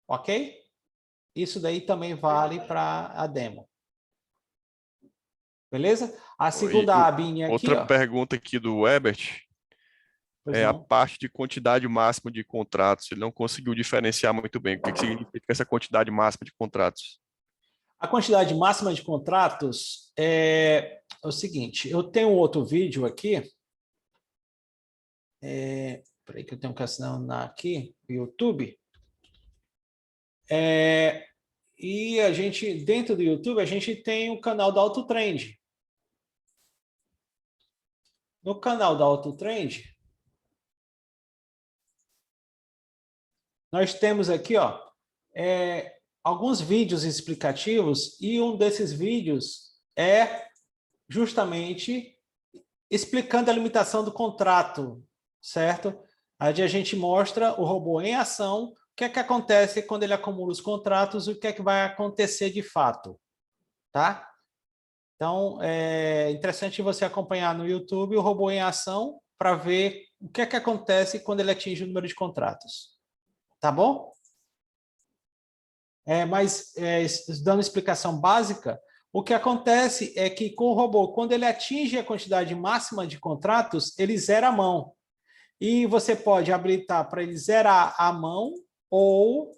Ok? Isso daí também vale para a demo. Beleza? A segunda abinha aqui, Outra ó. pergunta aqui do Ebert. A parte de quantidade máxima de contratos. Ele não conseguiu diferenciar muito bem. O que significa essa quantidade máxima de contratos? A quantidade máxima de contratos é o seguinte, eu tenho um outro vídeo aqui, peraí que eu tenho que assinar aqui, no YouTube, e a gente, dentro do YouTube, a gente tem o canal da AutoTrend. No canal da AutoTrend, nós temos aqui, ó, alguns vídeos explicativos, e um desses vídeos é justamente explicando a limitação do contrato, certo? Aí a gente mostra o robô em ação, o que é que acontece quando ele acumula os contratos, o que é que vai acontecer de fato, tá? Então, é interessante você acompanhar no YouTube o robô em ação para ver o que é que acontece quando ele atinge o número de contratos. Tá bom? Mas, dando explicação básica, o que acontece é que com o robô, quando ele atinge a quantidade máxima de contratos, ele zera a mão. E você pode habilitar para ele zerar a mão ou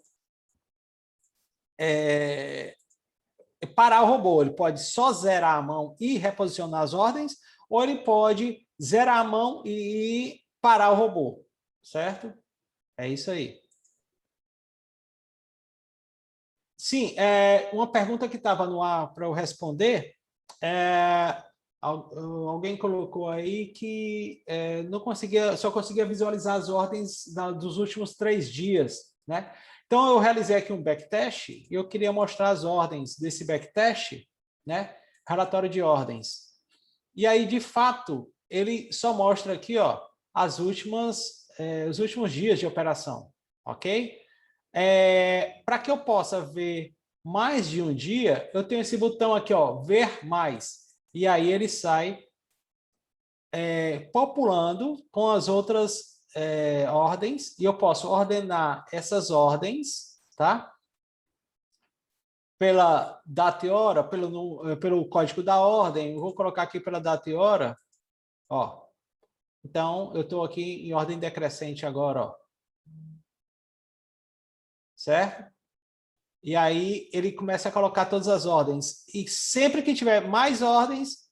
parar o robô. Ele pode só zerar a mão e reposicionar as ordens, ou ele pode zerar a mão e parar o robô, certo? É isso aí. Sim, uma pergunta que estava no ar para eu responder. Alguém colocou aí que não conseguia, só conseguia visualizar as ordens dos últimos 3 dias, né? Então, eu realizei aqui um backtest e eu queria mostrar as ordens desse backtest, né? Relatório de ordens. E aí, de fato, ele só mostra aqui, ó, os últimos dias de operação, ok? Para que eu possa ver mais de um dia, eu tenho esse botão aqui, ó, ver mais. E aí ele sai populando com as outras ordens, e eu posso ordenar essas ordens, tá? Pela data e hora, pelo código da ordem, eu vou colocar aqui pela data e hora, ó. Então, eu estou aqui em ordem decrescente agora, ó. Certo? E aí ele começa a colocar todas as ordens. E sempre que tiver mais ordens,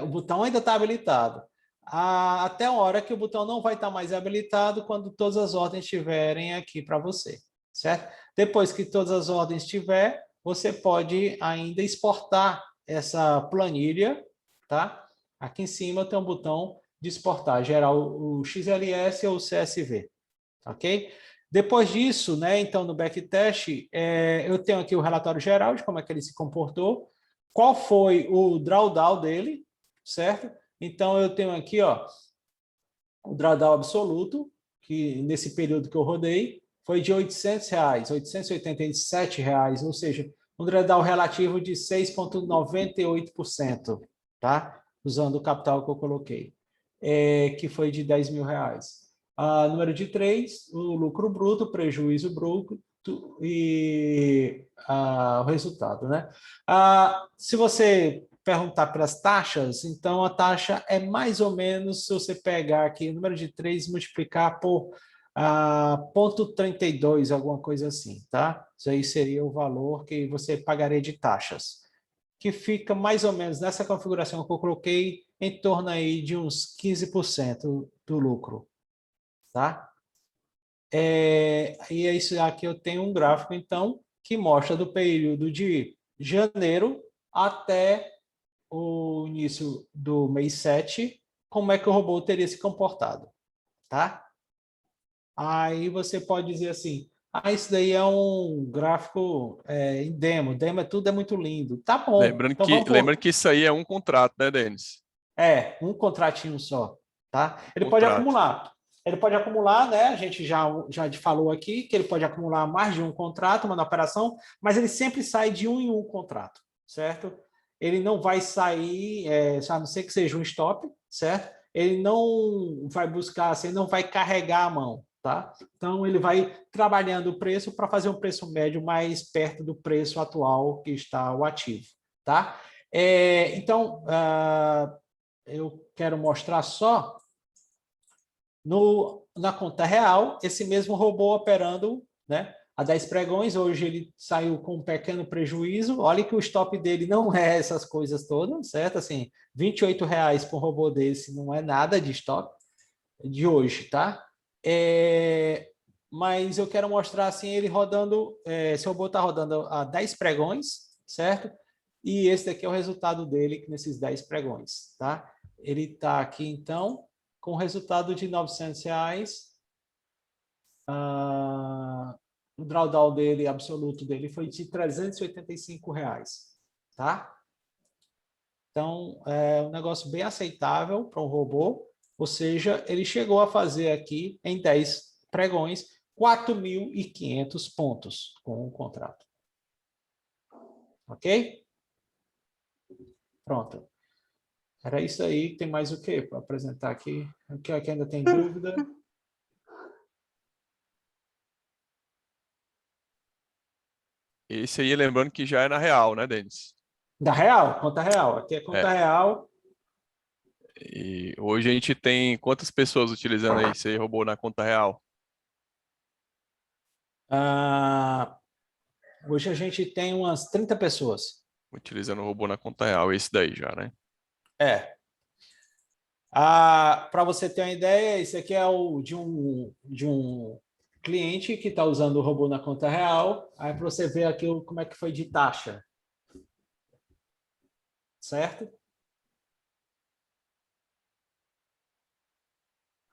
o botão ainda está habilitado. Até a hora que o botão não vai estar mais habilitado quando todas as ordens estiverem aqui para você. Certo? Depois que todas as ordens estiver, você pode ainda exportar essa planilha, tá? Aqui em cima tem um botão de exportar, gerar o XLS ou o CSV, ok? Depois disso, né, então no backtest, eu tenho aqui o relatório geral de como é que ele se comportou, qual foi o drawdown dele, certo? Então eu tenho aqui, ó, o drawdown absoluto, que nesse período que eu rodei, foi de R$800, R$887, ou seja, um drawdown relativo de 6,98%, tá? Usando o capital que eu coloquei, que foi de R$10.000. Número de três, o lucro bruto, prejuízo bruto e o resultado, né? Se você perguntar pelas taxas, então a taxa é mais ou menos, se você pegar aqui o número de 3 e multiplicar por 0,32, alguma coisa assim, tá? Isso aí seria o valor que você pagaria de taxas, que fica mais ou menos nessa configuração que eu coloquei, em torno aí de uns 15% do lucro, tá? E é isso aqui, eu tenho um gráfico, então, que mostra do período de janeiro até o início do mês 7, como é que o robô teria se comportado, tá? Aí você pode dizer assim, isso daí é um gráfico em demo, tudo é muito lindo. Tá bom, Lembrando então que, vamos lembrando por... que isso aí é um contrato, né, Denis? Um contratinho só, tá? Um Ele pode contrato. acumular. Ele pode acumular, né? A gente já falou aqui que ele pode acumular mais de um contrato, uma operação, mas ele sempre sai de um em um contrato, certo? Ele não vai sair, a não ser que seja um stop, certo? Ele não vai buscar, assim, ele não vai carregar a mão, tá? Então, ele vai trabalhando o preço para fazer um preço médio mais perto do preço atual que está o ativo, tá? Então, eu quero mostrar só na conta real, esse mesmo robô operando, né, a 10 pregões. Hoje ele saiu com um pequeno prejuízo. Olha que o stop dele não é essas coisas todas, certo? Assim, R$28 por um robô desse não é nada de stop de hoje, tá? Mas eu quero mostrar assim ele rodando, esse robô está rodando a 10 pregões, certo? E esse daqui é o resultado dele nesses 10 pregões, tá? Ele está aqui, então, com o resultado de R$900. O drawdown dele, absoluto dele, foi de R$385, tá? Então, é um negócio bem aceitável para um robô, ou seja, ele chegou a fazer aqui, em 10 pregões, 4.500 pontos com o contrato. Ok? Pronto. Era isso aí. Tem mais o que para apresentar aqui? O que ainda tem dúvida? Esse aí, lembrando que já é na real, né, Denis? Da real, conta real. Aqui é conta É. real. E hoje a gente tem quantas pessoas utilizando aí esse robô na conta real? Ah, hoje a gente tem umas 30 pessoas. Utilizando o robô na conta real, esse daí já, né? É. Para você ter uma ideia, esse aqui é o de um cliente que está usando o robô na conta real. Aí para você ver aqui como é que foi de taxa. Certo?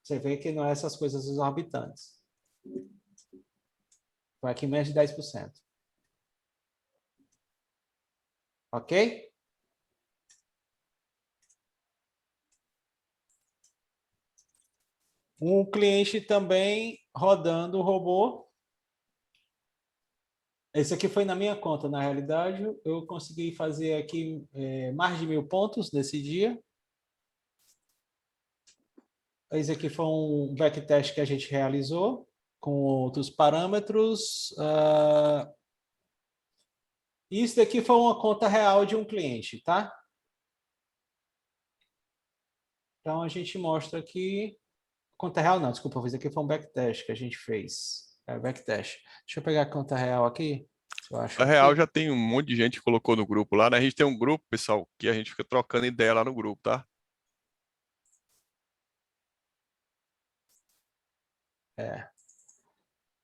Você vê que não é essas coisas exorbitantes. Foi aqui menos de 10%. Ok? Um cliente também rodando o robô. Esse aqui foi na minha conta, na realidade. Eu consegui fazer aqui mais de 1.000 pontos nesse dia. Esse aqui foi um backtest que a gente realizou com outros parâmetros. Isso daqui foi uma conta real de um cliente, tá? Então, a gente mostra aqui... Conta real não, desculpa, isso aqui foi um backtest que a gente fez. Backtest. Deixa eu pegar a conta real aqui. Se eu acho Na real, aqui. já tem um monte de gente que colocou no grupo lá, né? A gente tem um grupo, pessoal, que a gente fica trocando ideia lá no grupo, tá?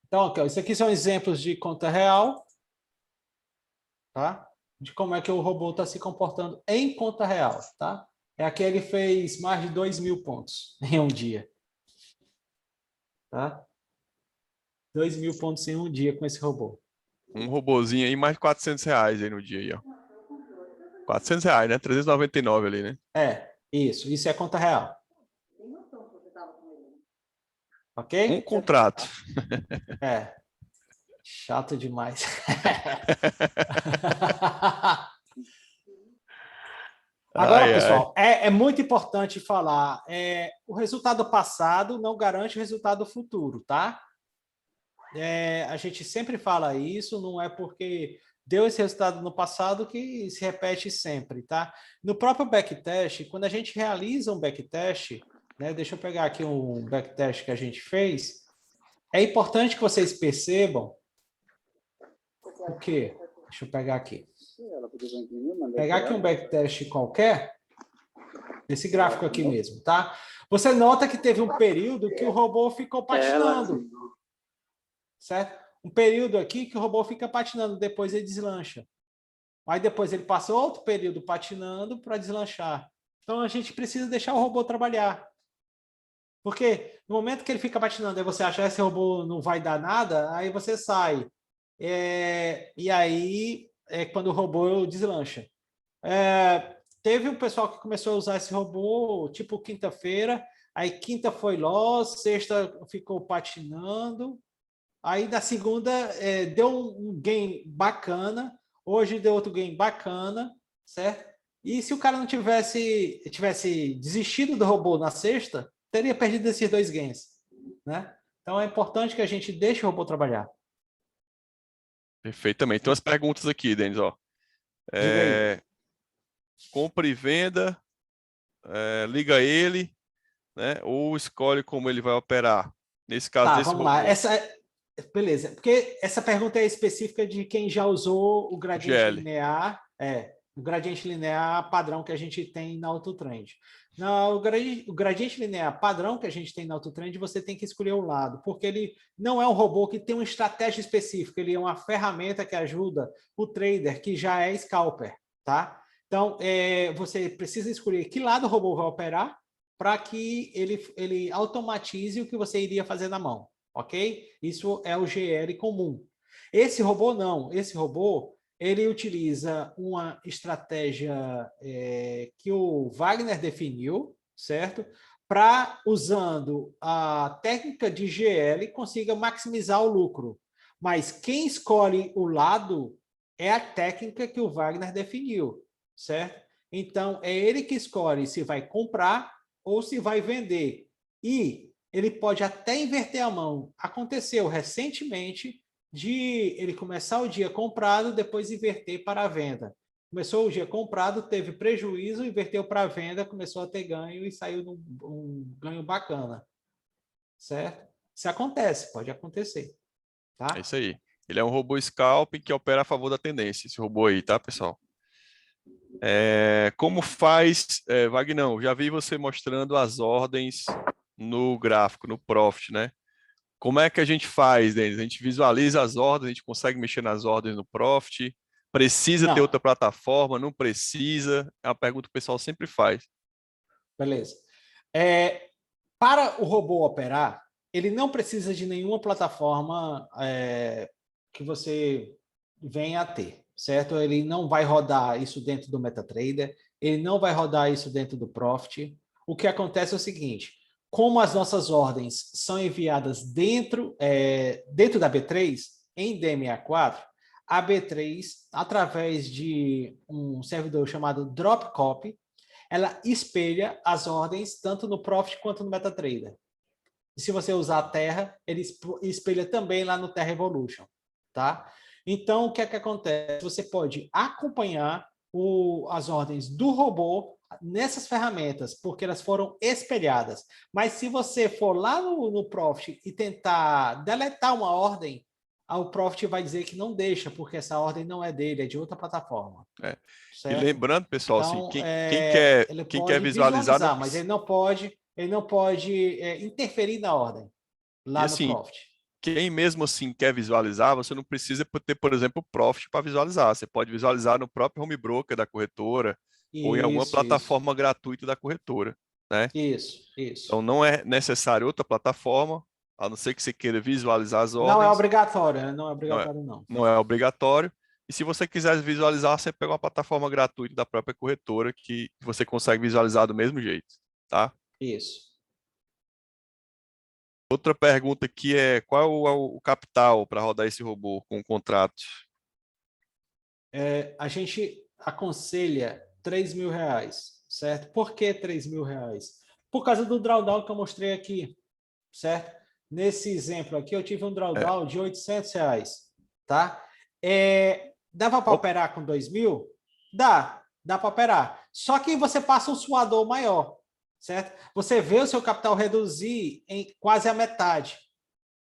Então, ok, isso aqui são exemplos de conta real, tá? De como é que o robô está se comportando em conta real, tá? Aqui ele fez mais de 2.000 pontos em um dia, tá? 2.000 pontos em um dia com esse robô. Um robozinho aí, mais de R$ 400 aí no dia aí, ó. R$ 400, né? 399 ali, né? Isso é conta real. Um Ok? contrato. Chato demais. Agora, Ai, ai. pessoal, é muito importante falar, o resultado passado não garante o resultado futuro, tá? A gente sempre fala isso, não é porque deu esse resultado no passado que se repete sempre, tá? No próprio backtest, quando a gente realiza um backtest, né, deixa eu pegar aqui um backtest que a gente fez, é importante que vocês percebam o quê? Deixa eu pegar aqui. Pegar aqui um backtest qualquer, esse gráfico aqui mesmo, tá? Você nota que teve um período que o robô ficou patinando, certo? Um período aqui que o robô fica patinando, depois ele deslancha. Aí depois ele passa outro período patinando para deslanchar. Então a gente precisa deixar o robô trabalhar. Porque no momento que ele fica patinando e você acha que esse robô não vai dar nada, aí você sai. E aí é quando o robô deslancha. Teve um pessoal que começou a usar esse robô tipo quinta-feira, aí quinta foi loss, sexta ficou patinando, aí na segunda deu um gain bacana, hoje deu outro gain bacana, certo? E se o cara não tivesse desistido do robô na sexta, teria perdido esses dois gains, né? Então é importante que a gente deixe o robô trabalhar. Perfeitamente. Tem umas perguntas aqui, Denis, ó. Diga aí. Compra e venda, liga ele, né? Ou escolhe como ele vai operar. Nesse caso Tá, desse vamos lá. robô, Beleza, porque essa pergunta é específica de quem já usou o o gradiente GL. linear, o gradiente linear padrão que a gente tem na AutoTrend. O gradiente linear padrão que a gente tem na AutoTrend, você tem que escolher o lado, porque ele não é um robô que tem uma estratégia específica, ele é uma ferramenta que ajuda o trader que já é scalper, tá? Então, você precisa escolher que lado o robô vai operar para que ele automatize o que você iria fazer na mão. Ok? Isso é o GL comum. Esse robô não. Esse robô ele utiliza uma estratégia que o Wagner definiu, certo? Para, usando a técnica de GL, consiga maximizar o lucro. Mas quem escolhe o lado é a técnica que o Wagner definiu, certo? Então, é ele que escolhe se vai comprar ou se vai vender. E ele pode até inverter a mão. Aconteceu recentemente de ele começar o dia comprado, depois inverter para a venda. Começou o dia comprado, teve prejuízo, inverteu para a venda, começou a ter ganho e saiu um ganho bacana. Certo? Isso acontece, pode acontecer. É Tá? isso aí. Ele é um robô scalping que opera a favor da tendência, esse robô aí, tá, pessoal? Como faz, Vagnão? Já vi você mostrando as ordens no gráfico, no Profit, né? Como é que a gente faz, Denis? A gente visualiza as ordens, a gente consegue mexer nas ordens no Profit? Precisa ter outra Não, plataforma? Não precisa? É uma pergunta que o pessoal sempre faz. beleza. É, Para o robô operar, ele não precisa de nenhuma plataforma que você venha a ter, certo? Ele não vai rodar isso dentro do MetaTrader, ele não vai rodar isso dentro do Profit. O que acontece é o seguinte, como as nossas ordens são enviadas dentro da B3, em DMA4, a B3, através de um servidor chamado Dropcopy, ela espelha as ordens tanto no Profit quanto no MetaTrader. E se você usar a Terra, ele espelha também lá no Terra Evolution, tá? Então, o que é que acontece? Você pode acompanhar as ordens do robô nessas ferramentas, porque elas foram espelhadas. Mas se você for lá no Profit e tentar deletar uma ordem, o Profit vai dizer que não deixa, porque essa ordem não é dele, é de outra plataforma. É. E Certo? lembrando, pessoal, assim, Então, ele quem quer pode visualizar não visualizar, mas precisa. ele não pode interferir na ordem E lá no assim, Profit. quem mesmo assim quer visualizar, você não precisa ter, por exemplo, Profit para visualizar. Você pode visualizar no próprio home broker da corretora ou em alguma Isso, plataforma gratuita da corretora, né? isso. Então não é necessário outra plataforma, a não ser que você queira visualizar as Não é ordens, obrigatório, né? Não é não é, obrigatório, não. não é obrigatório. E se você quiser visualizar, você pega uma plataforma gratuita da própria corretora que você consegue visualizar do mesmo jeito, tá? Isso. Outra pergunta aqui é qual é o capital para rodar esse robô com o contrato? A gente aconselha R$ 3.000, certo? Por que R$ 3.000? Por causa do drawdown que eu mostrei aqui, certo? Nesse exemplo aqui, eu tive um É, drawdown de R$ 800, tá? Dava para op- operar com 2.000? Dá para operar. Só que você passa um suador maior, certo? Você vê o seu capital reduzir em quase a metade.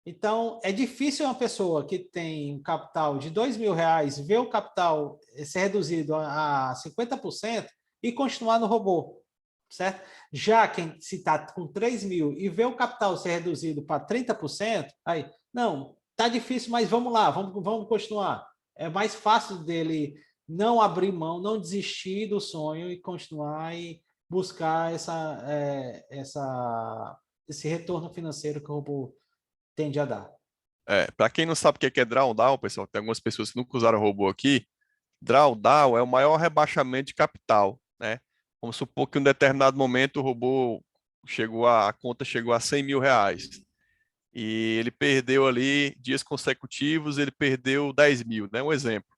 Então, é difícil uma pessoa que tem um capital de R$ 2.000 ver o capital ser reduzido a 50% e continuar no robô, certo? Já quem se está com 3.000 e vê o capital ser reduzido para 30%, aí, não, tá difícil, mas vamos lá, vamos continuar. É mais fácil dele não abrir mão, não desistir do sonho e continuar e buscar esse retorno financeiro que o robô tende a dar. Para quem não sabe o que é drawdown, pessoal, tem algumas pessoas que nunca usaram robô aqui. Drawdown é o maior rebaixamento de capital, né? Vamos supor que em um determinado momento o robô a conta chegou a R$ 100.000 e ele perdeu ali dias consecutivos, ele perdeu 10 mil, né? Um exemplo.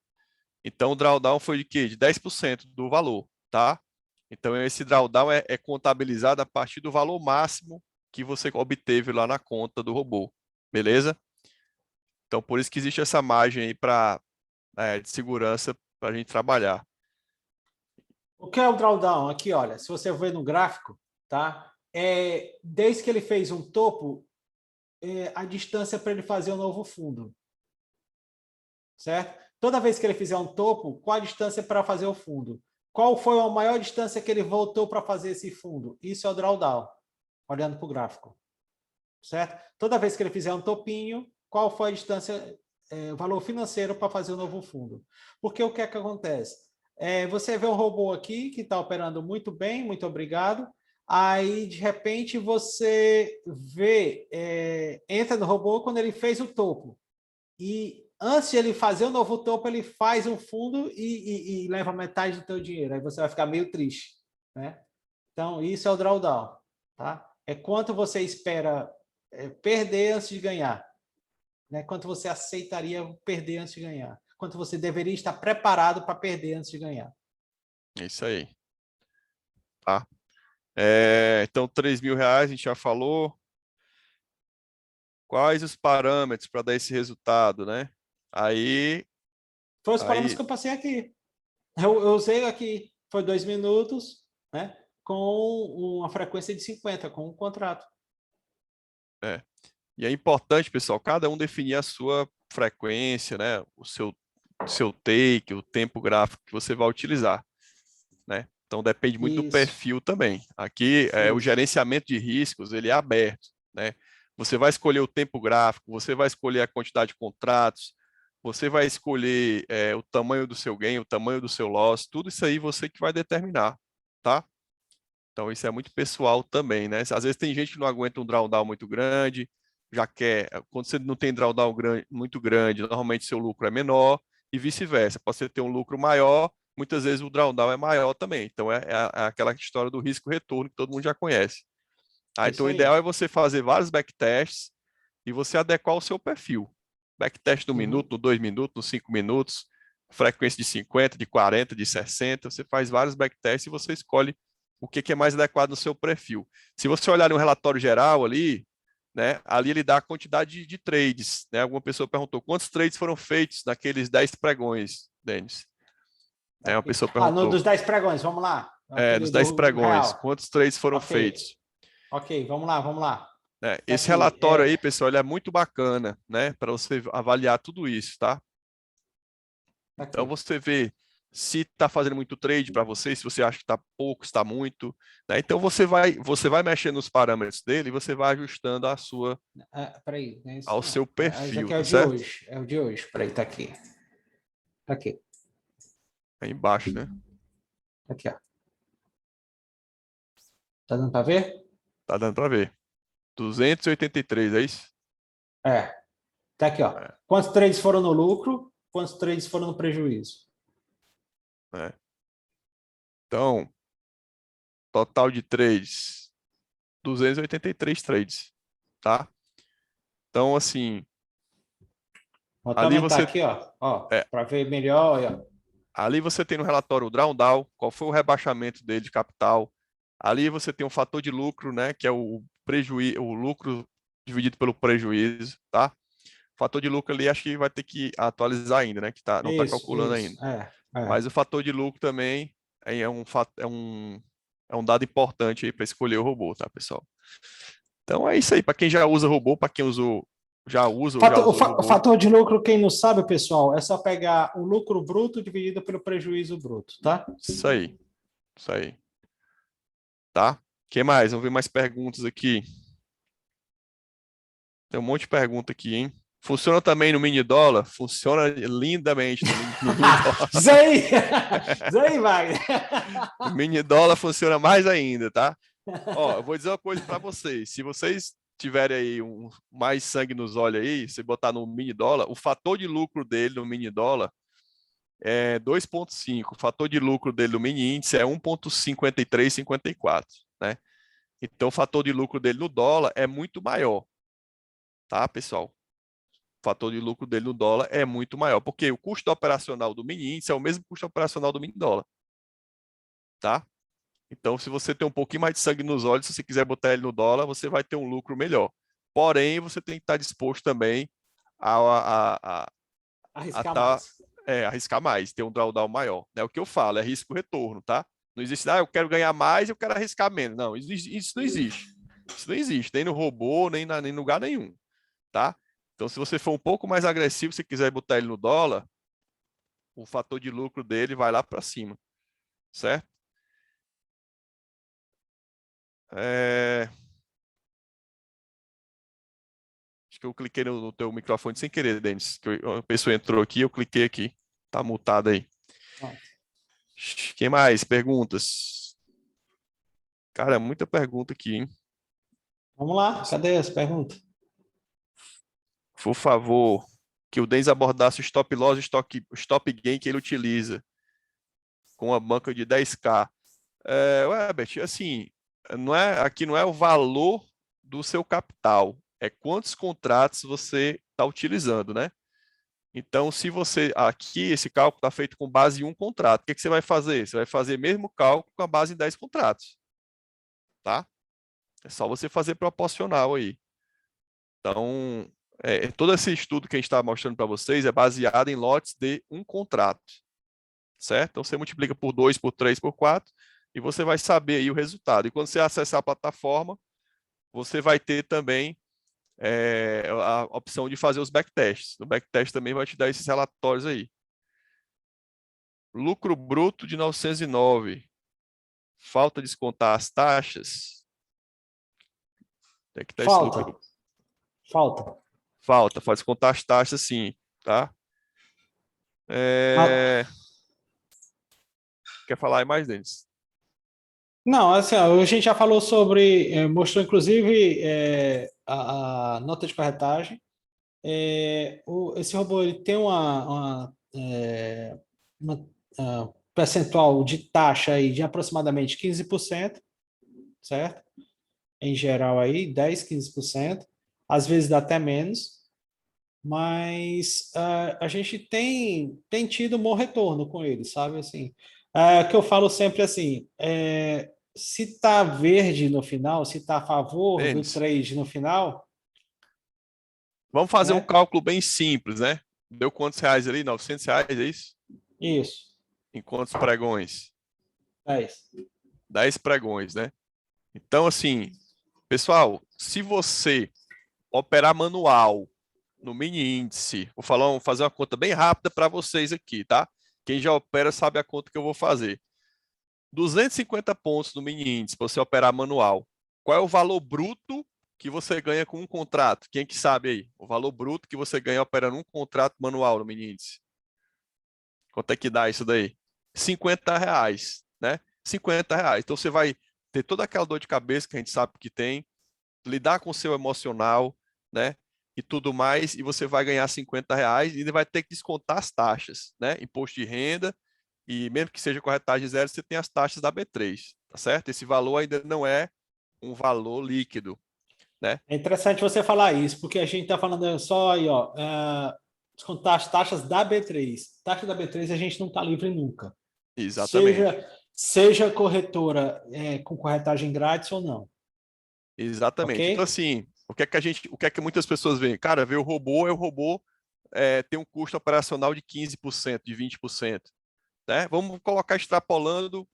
Então o drawdown foi de quê? De 10% do valor, tá? Então esse drawdown é contabilizado a partir do valor máximo que você obteve lá na conta do robô, beleza? Então por isso que existe essa margem aí de segurança para a gente trabalhar. O que é o drawdown? Aqui, olha, se você ver no gráfico, tá? Desde que ele fez um topo, a distância para ele fazer um novo fundo, certo? Toda vez que ele fizer um topo, qual a distância para fazer o fundo? Qual foi a maior distância que ele voltou para fazer esse fundo? Isso é o drawdown, olhando para o gráfico, certo? Toda vez que ele fizer um topinho, qual foi a distância, o valor financeiro para fazer o novo fundo? Porque o que é que acontece? Você vê um robô aqui que está operando muito bem, muito obrigado. Aí, de repente, você entra no robô quando ele fez o topo. E antes de ele fazer o novo topo, ele faz um fundo e leva metade do teu dinheiro. Aí você vai ficar meio triste, né? Então, isso é o drawdown, tá? É quanto você espera perder antes de ganhar, né? Quanto você aceitaria perder antes de ganhar. Quanto você deveria estar preparado para perder antes de ganhar. É isso aí, tá? Então, R$ 3.000 a gente já falou. Quais os parâmetros para dar esse resultado, né? Aí, Foi os parâmetros aí, que eu passei aqui. Eu usei aqui, foi 2 minutos, né? Com uma frequência de 50, com um contrato. é. E é importante, pessoal, cada um definir a sua frequência, né? O seu take, o tempo gráfico que você vai utilizar, né? Então depende muito do Isso, perfil também. Aqui, o isso. gerenciamento de riscos, ele é aberto, né? Você vai escolher o tempo gráfico, você vai escolher a quantidade de contratos, você vai escolher o tamanho do seu ganho, o tamanho do seu loss, tudo isso aí você que vai determinar, tá? Então, isso é muito pessoal também, né? Às vezes tem gente que não aguenta um drawdown muito grande, já quer. Quando você não tem drawdown muito grande, normalmente seu lucro é menor e vice-versa. Pode ser ter um lucro maior, muitas vezes o drawdown é maior também. Então, é aquela história do risco-retorno que todo mundo já conhece. É Então, isso o ideal aí. é você fazer vários backtests e você adequar o seu perfil. Backtest no minuto, Uhum. no 2 minutos, no 5 minutos, frequência de 50, de 40, de 60. Você faz vários backtests e você escolhe o que é mais adequado no seu perfil. Se você olhar no relatório geral ali, né, ali ele dá a quantidade de trades. Né? Alguma pessoa perguntou quantos trades foram feitos naqueles 10 pregões, Denis. Uma Aqui. pessoa Ah, perguntou, dos 10 pregões, vamos lá. nos Aquele 10 do pregões, real. quantos trades foram Ok, feitos? ok, vamos lá, vamos lá. Né? Tá Esse aqui. relatório aí, pessoal, ele é muito bacana, né, para você avaliar tudo isso, tá? Tá Então aqui. você vê se está fazendo muito trade para você, se você acha que está pouco, está muito, né? Então você vai mexendo nos parâmetros dele e você vai ajustando Peraí, não é isso ao não. seu Esse perfil, aqui é o tá de certo? hoje. É o de hoje. Peraí, tá aqui. Tá aqui. Aí embaixo, né? Tá aqui, ó. Tá dando pra ver? Tá dando para ver. 283, é isso? É. Tá aqui, ó. É, Quantos trades foram no lucro? Quantos trades foram no prejuízo? é. Então, total de trades, 283 trades, tá? Então, assim, Vou até ali aumentar você aqui, ó. Ó, é, para ver melhor, ó. ali você tem no relatório o drawdown, qual foi o rebaixamento dele de capital. Ali você tem um fator de lucro, né, que é o prejuízo, o lucro dividido pelo prejuízo, tá? O fator de lucro ali acho que vai ter que atualizar ainda, né, que não está Isso, calculando ainda. isso. É. Mas o fator de lucro também é um dado importante aí para escolher o robô, tá, pessoal? Então é isso aí, para quem já usa robô, para quem já usa ou já O usou robô, fator de lucro, quem não sabe, pessoal, é só pegar o lucro bruto dividido pelo prejuízo bruto, tá? isso aí, isso aí, tá? O que mais? Vamos ver mais perguntas aqui. Tem um monte de pergunta aqui, hein? Funciona também no mini dólar? Funciona lindamente no mini dólar. Diz aí! Diz aí, Wagner! No mini dólar funciona mais ainda, tá? Ó, eu vou dizer uma coisa para vocês. Se vocês tiverem aí mais sangue nos olhos aí, se botar no mini dólar, o fator de lucro dele no mini dólar é 2,5. O fator de lucro dele no mini índice é 1,53, 54, né? Então, o fator de lucro dele no dólar é muito maior, tá, pessoal? O fator de lucro dele no dólar é muito maior, porque o custo operacional do mini índice é o mesmo custo operacional do mini dólar, tá? Então, se você tem um pouquinho mais de sangue nos olhos, se você quiser botar ele no dólar, você vai ter um lucro melhor. Porém, você tem que estar disposto também a Arriscar tá, mais. arriscar mais, ter um drawdown maior. É o que eu falo, é risco-retorno, tá? Não existe, eu quero ganhar mais, eu quero arriscar menos. Não, isso não existe. Isso não existe, nem no robô, nem em lugar nenhum, tá? Então, se você for um pouco mais agressivo, se quiser botar ele no dólar, o fator de lucro dele vai lá para cima, certo? É... Acho que eu cliquei no teu microfone sem querer, Denis. A pessoa entrou aqui, eu cliquei aqui. Tá mutado aí. Pronto. Quem mais? Perguntas? Cara, muita pergunta aqui, hein? Vamos lá, cadê as perguntas? Por favor, que o Denis abordasse o stop loss e o stop gain que ele utiliza com uma banca de 10K. Beth, assim, aqui não é o valor do seu capital, é quantos contratos você está utilizando, né? Então, se você aqui esse cálculo está feito com base em um contrato, o que você vai fazer? Você vai fazer o mesmo cálculo com a base em 10 contratos, tá? É só você fazer proporcional aí. Então, todo esse estudo que a gente está mostrando para vocês é baseado em lotes de um contrato, certo? Então, você multiplica por 2, por 3, por 4 e você vai saber aí o resultado. E quando você acessar a plataforma, você vai ter também a opção de fazer os backtests. O backtest também vai te dar esses relatórios aí. Lucro bruto de 909. Falta descontar as taxas. Tem que dar esse Falta, lucro. falta. Falta, pode descontar as taxas sim, tá? Ah, Quer falar aí mais, Denis? Não, assim, ó, a gente já falou sobre, mostrou inclusive a nota de corretagem. Esse robô ele tem uma, percentual de taxa aí de aproximadamente 15%, certo? Em geral aí, 10, 15%, às vezes dá até menos, mas a gente tem tido um bom retorno com ele, sabe? Assim, que eu falo sempre assim, se está verde no final, se está a favor do Denis, trade no final, vamos fazer um né? cálculo bem simples, né? Deu quantos reais ali? R$ 900, é isso? Isso, Em quantos pregões? é isso. 10 pregões, né? Então, assim, pessoal, se você operar manual no mini índice, vou fazer uma conta bem rápida para vocês aqui, tá? Quem já opera sabe a conta que eu vou fazer. 250 pontos no mini índice para você operar manual. Qual é o valor bruto que você ganha com um contrato? Quem que sabe aí? O valor bruto que você ganha operando um contrato manual no mini índice. Quanto é que dá isso daí? R$ 50, né? R$ 50. Então você vai ter toda aquela dor de cabeça que a gente sabe que tem, lidar com o seu emocional, né? E tudo mais, e você vai ganhar R$ 50 e ainda vai ter que descontar as taxas, né? Imposto de renda, e mesmo que seja corretagem zero, você tem as taxas da B3, tá certo? Esse valor ainda não é um valor líquido, né? É interessante você falar isso, porque a gente está falando só aí, ó, descontar as taxas da B3. Taxa da B3 a gente não está livre nunca. Exatamente. Seja corretora com corretagem grátis ou não, ok? Exatamente. Então, assim, o que é que muitas pessoas veem? Cara, vê o robô, tem um custo operacional de 15%, de 20%. Né? Vamos colocar extrapolando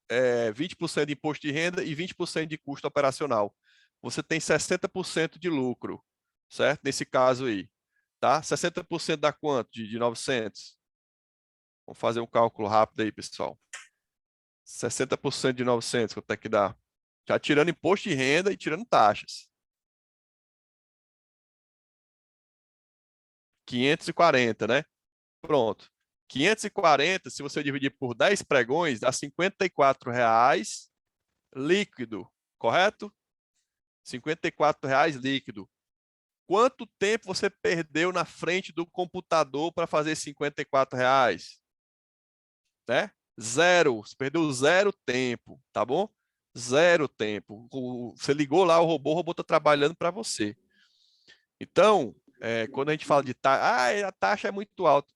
20% de imposto de renda e 20% de custo operacional. Você tem 60% de lucro, certo? Nesse caso aí, tá? 60% dá quanto de 900? Vamos fazer um cálculo rápido aí, pessoal. 60% de 900, quanto é que dá? Já tirando imposto de renda e tirando taxas. 540, né? Pronto. 540, se você dividir por 10 pregões, dá R$ 54 líquido, correto? R$ 54 líquido. Quanto tempo você perdeu na frente do computador para fazer R$ 54? Né? Zero. Você perdeu zero tempo, tá bom? Zero tempo. Você ligou lá o robô está trabalhando para você. Então, quando a gente fala de taxa, a taxa é muito alta.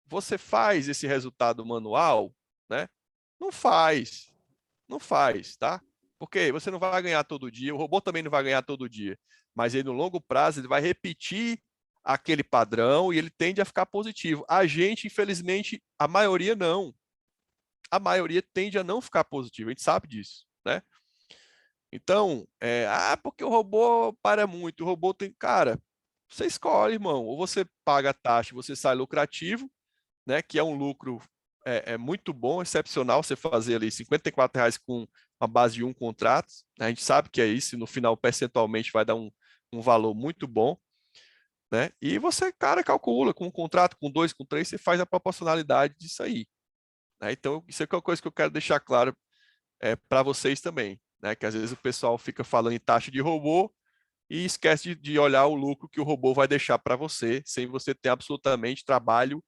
Você faz esse resultado manual, né? Não faz. Não faz, tá? Porque você não vai ganhar todo dia, o robô também não vai ganhar todo dia, mas ele no longo prazo ele vai repetir aquele padrão e ele tende a ficar positivo. A gente, infelizmente, a maioria não. A maioria tende a não ficar positivo, a gente sabe disso, né? Então, porque o robô para muito, o robô tem, cara, você escolhe, irmão, ou você paga a taxa, você sai lucrativo, né, que é um lucro muito bom, excepcional, você fazer ali R$ 54 com uma base de um contrato, né, a gente sabe que é isso, e no final percentualmente vai dar um valor muito bom, né, e você, cara, calcula com um contrato, com dois, com três, você faz a proporcionalidade disso aí, né, então isso é uma coisa que eu quero deixar claro para vocês também, né, que às vezes o pessoal fica falando em taxa de robô e esquece de olhar o lucro que o robô vai deixar para você, sem você ter absolutamente trabalho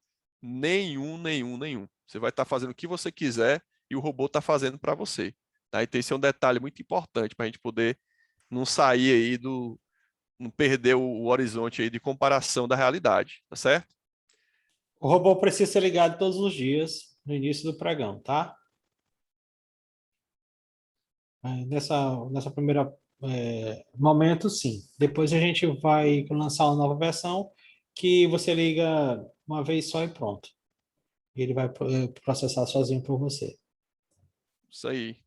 nenhum, nenhum, nenhum. Você vai estar fazendo o que você quiser e o robô está fazendo para você. Tá? Então, esse é um detalhe muito importante para a gente poder não sair aí não perder o horizonte aí de comparação da realidade, tá certo? O robô precisa ser ligado todos os dias no início do pregão, tá? Nessa primeira momento, sim. Depois a gente vai lançar uma nova versão que você liga uma vez só e pronto. Ele vai processar sozinho por você. Isso aí.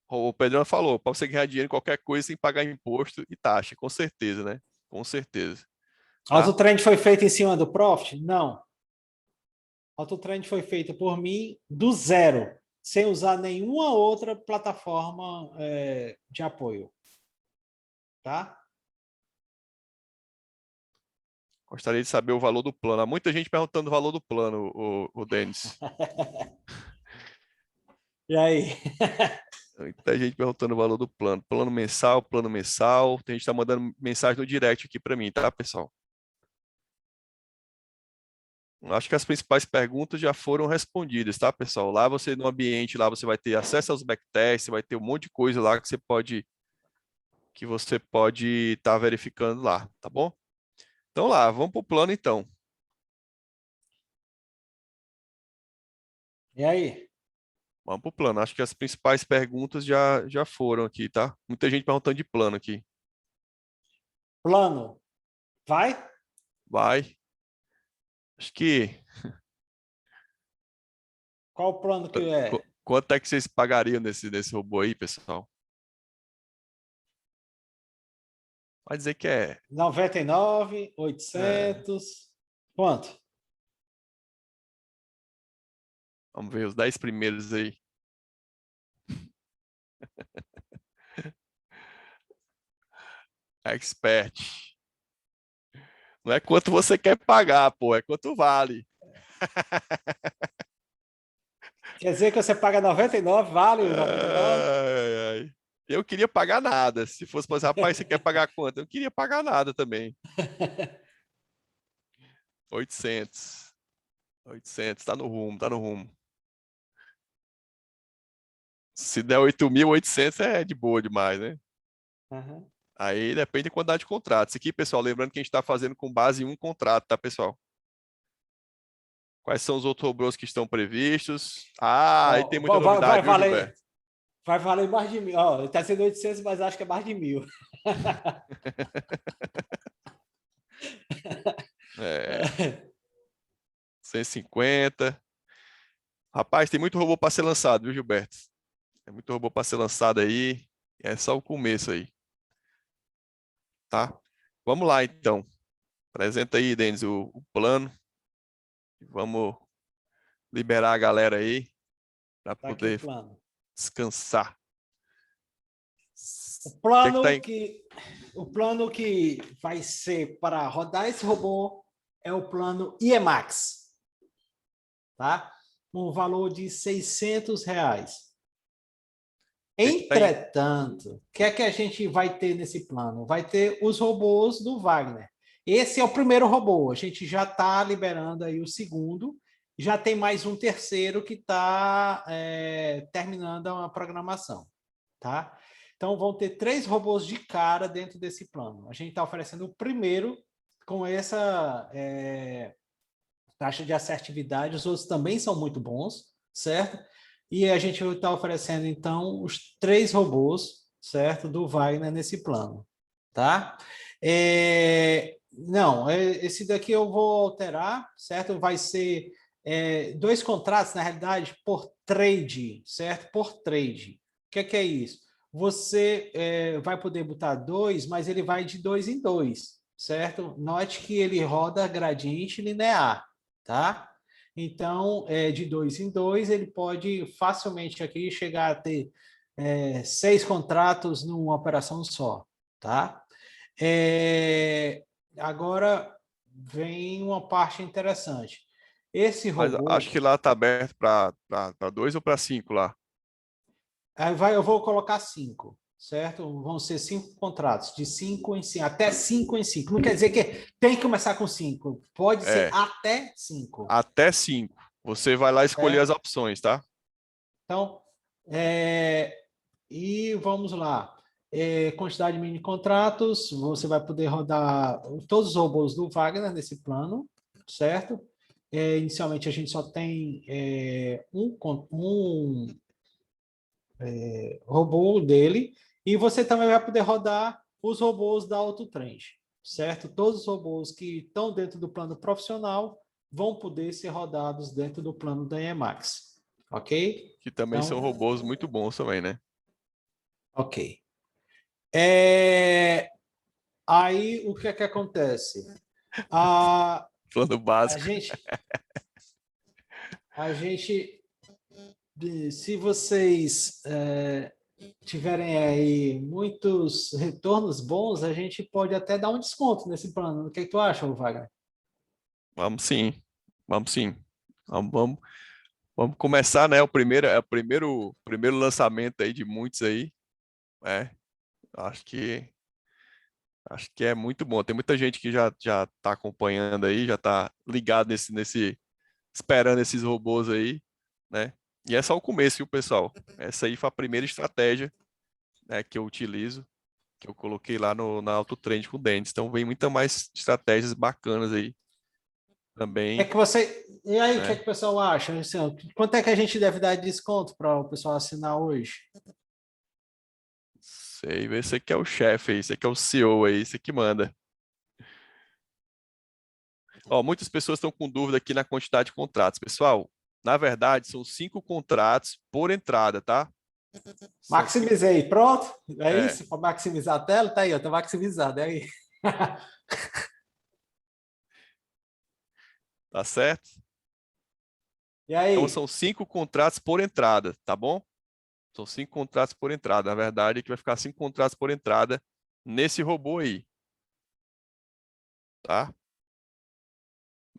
O Pedrão falou, para você ganhar dinheiro em qualquer coisa, sem pagar imposto e taxa, com certeza, né? Com certeza, A tá? AutoTrend foi feita em cima do Profit? Não. A AutoTrend foi feita por mim do zero, sem usar nenhuma outra plataforma de apoio, tá? Gostaria de saber o valor do plano. Há muita gente perguntando o valor do plano, o Denis. E aí? Muita gente perguntando o valor do plano. Plano mensal, plano mensal. Tem gente que tá mandando mensagem no direct aqui para mim, tá, pessoal? Acho que as principais perguntas já foram respondidas, tá, pessoal? Lá você, no ambiente, lá você vai ter acesso aos backtests, vai ter um monte de coisa lá que você pode estar verificando lá, tá bom? Então lá, vamos para o plano então. E aí? Vamos para o plano. Acho que as principais perguntas já foram aqui, tá? Muita gente perguntando de plano aqui. Plano. Vai? Vai. Acho que. Qual o plano que é? Quanto é que vocês pagariam nesse robô aí, pessoal? Vai dizer que é. 99, é, 800. Quanto? Vamos ver os 10 primeiros aí. Expert. Não é quanto você quer pagar, pô, é quanto vale. Quer dizer que você paga 99, vale 99? Ai, ai. Eu queria pagar nada. Se fosse para rapaz, você quer pagar quanto? Eu queria pagar nada também. 800. 800, tá no rumo, tá no rumo. Se der 8.800 é de boa demais, né? Uhum. Aí depende da quantidade de contratos. Aqui, pessoal, lembrando que a gente está fazendo com base em um contrato, tá, pessoal? Quais são os outros robôs que estão previstos? Ah, aí tem Ó, muita vai novidade, viu, valer. Gilberto? Vai valer mais de 1.000. Ó, está sendo 800, mas acho que é mais de 1.000. É, 150. Rapaz, tem muito robô para ser lançado, viu, Gilberto? Tem muito robô para ser lançado aí. É só o começo aí, tá? Vamos lá, então. Apresenta aí, Denis, o plano. Vamos liberar a galera aí para Tá aqui o poder plano. descansar. O O que é que tá plano em... que, o plano que vai ser para rodar esse robô é o plano IEMAX, tá? Um valor de R$ 600. O que é que tá em... Entretanto, o que é que a gente vai ter nesse plano? Vai ter os robôs do Wagner. Esse é o primeiro robô. A gente já está liberando aí o segundo. Já tem mais um terceiro que está terminando a programação, tá? Então vão ter 3 robôs de cara dentro desse plano. A gente está oferecendo o primeiro com essa taxa de assertividade. Os outros também são muito bons, certo? E a gente está oferecendo, então, os 3 robôs, certo, do Wagner nesse plano, tá? Não, esse daqui eu vou alterar, certo? Vai ser 2 contratos, na realidade, por trade, certo? Por trade. O que é isso? Você vai poder botar 2, mas ele vai de 2 em 2, certo? Note que ele roda gradiente linear, tá? Então, de 2 em 2, ele pode facilmente aqui chegar a ter 6 contratos numa operação só, tá? Agora vem uma parte interessante. Esse Mas acho robô, que lá tá aberto para 2 ou para 5 lá. eu vou colocar 5, certo? Vão ser 5 contratos, de 5 em 5, até 5 em 5. Não quer dizer que tem que começar com 5, pode ser É, até 5, até 5. Você vai lá escolher as certo? opções, tá? Então, e vamos lá. Quantidade de mini contratos, você vai poder rodar todos os robôs do Wagner nesse plano, certo? Inicialmente a gente só tem um robô dele, e você também vai poder rodar os robôs da Autotrend, certo? Todos os robôs que estão dentro do plano profissional vão poder ser rodados dentro do plano da Emax, ok? Que também são Então, robôs muito bons também, né? ok. Aí, o que é que acontece? A, Plano a básico. gente, a gente, se vocês tiverem aí muitos retornos bons, a gente pode até dar um desconto nesse plano. O que é que tu acha, Wagner? Vamos sim. Vamos sim. Vamos. Vamos começar, né? É o primeiro lançamento aí de muitos aí, né? Acho que acho que é muito bom. Tem muita gente que já está acompanhando aí, já está ligado esperando esses robôs aí, né? E é só o começo, viu, pessoal? Essa aí foi a primeira estratégia, né, que eu utilizo, que eu coloquei lá na AutoTrend com o Dennis. Então vem muita mais estratégias bacanas aí É também, que você. E aí, o que é né? que o pessoal acha? Assim, ó, quanto é que a gente deve dar de desconto para o pessoal assinar hoje? Sei, esse aqui é o chefe aí, esse aqui é o CEO aí, esse que manda. Ó, muitas pessoas estão com dúvida aqui na quantidade de contratos. Pessoal, na verdade, são 5 contratos por entrada, tá? São cinco. Maximizei, pronto? É É, isso? Para maximizar a tela? Tá aí, ó, tá maximizado, é aí. tá certo? E Então, aí? são 5 contratos por entrada, tá bom? São 5 contratos por entrada. Na verdade, é que vai ficar 5 contratos por entrada nesse robô aí, tá?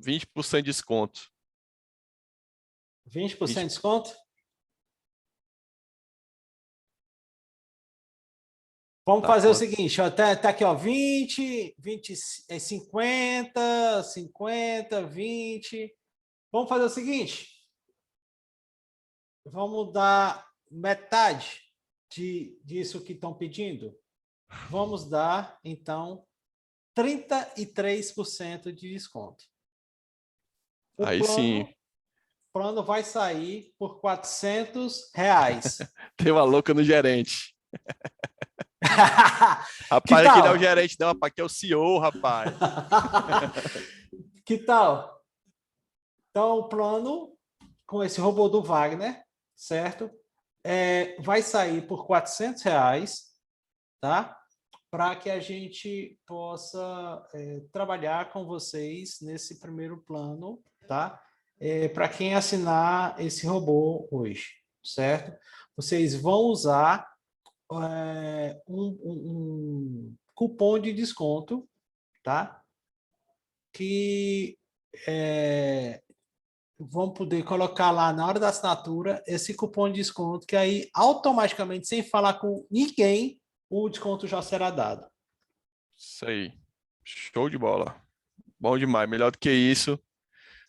20% de desconto. 20% 20, de desconto? Vamos tá fazer o quantos? seguinte, ó, tá aqui, ó, 20, 50, 50, 20. Vamos fazer o seguinte, vamos dar metade disso que estão pedindo. Vamos dar, então, 33% de desconto. O Aí sim, plano vai sair por R$ 400. tem uma louca no gerente. Que Rapaz, aqui não é o tal? gerente, não, rapaz, aqui é o CEO, rapaz. Que tal? Então, o plano com esse robô do Wagner, certo? Vai sair por R$ 400, tá? Para que a gente possa trabalhar com vocês nesse primeiro plano, tá? Para quem assinar esse robô hoje, certo? Vocês vão usar um cupom de desconto, tá? Que vão poder colocar lá na hora da assinatura esse cupom de desconto, que aí automaticamente, sem falar com ninguém, o desconto já será dado. Isso aí. Show de bola. Bom demais. Melhor do que isso.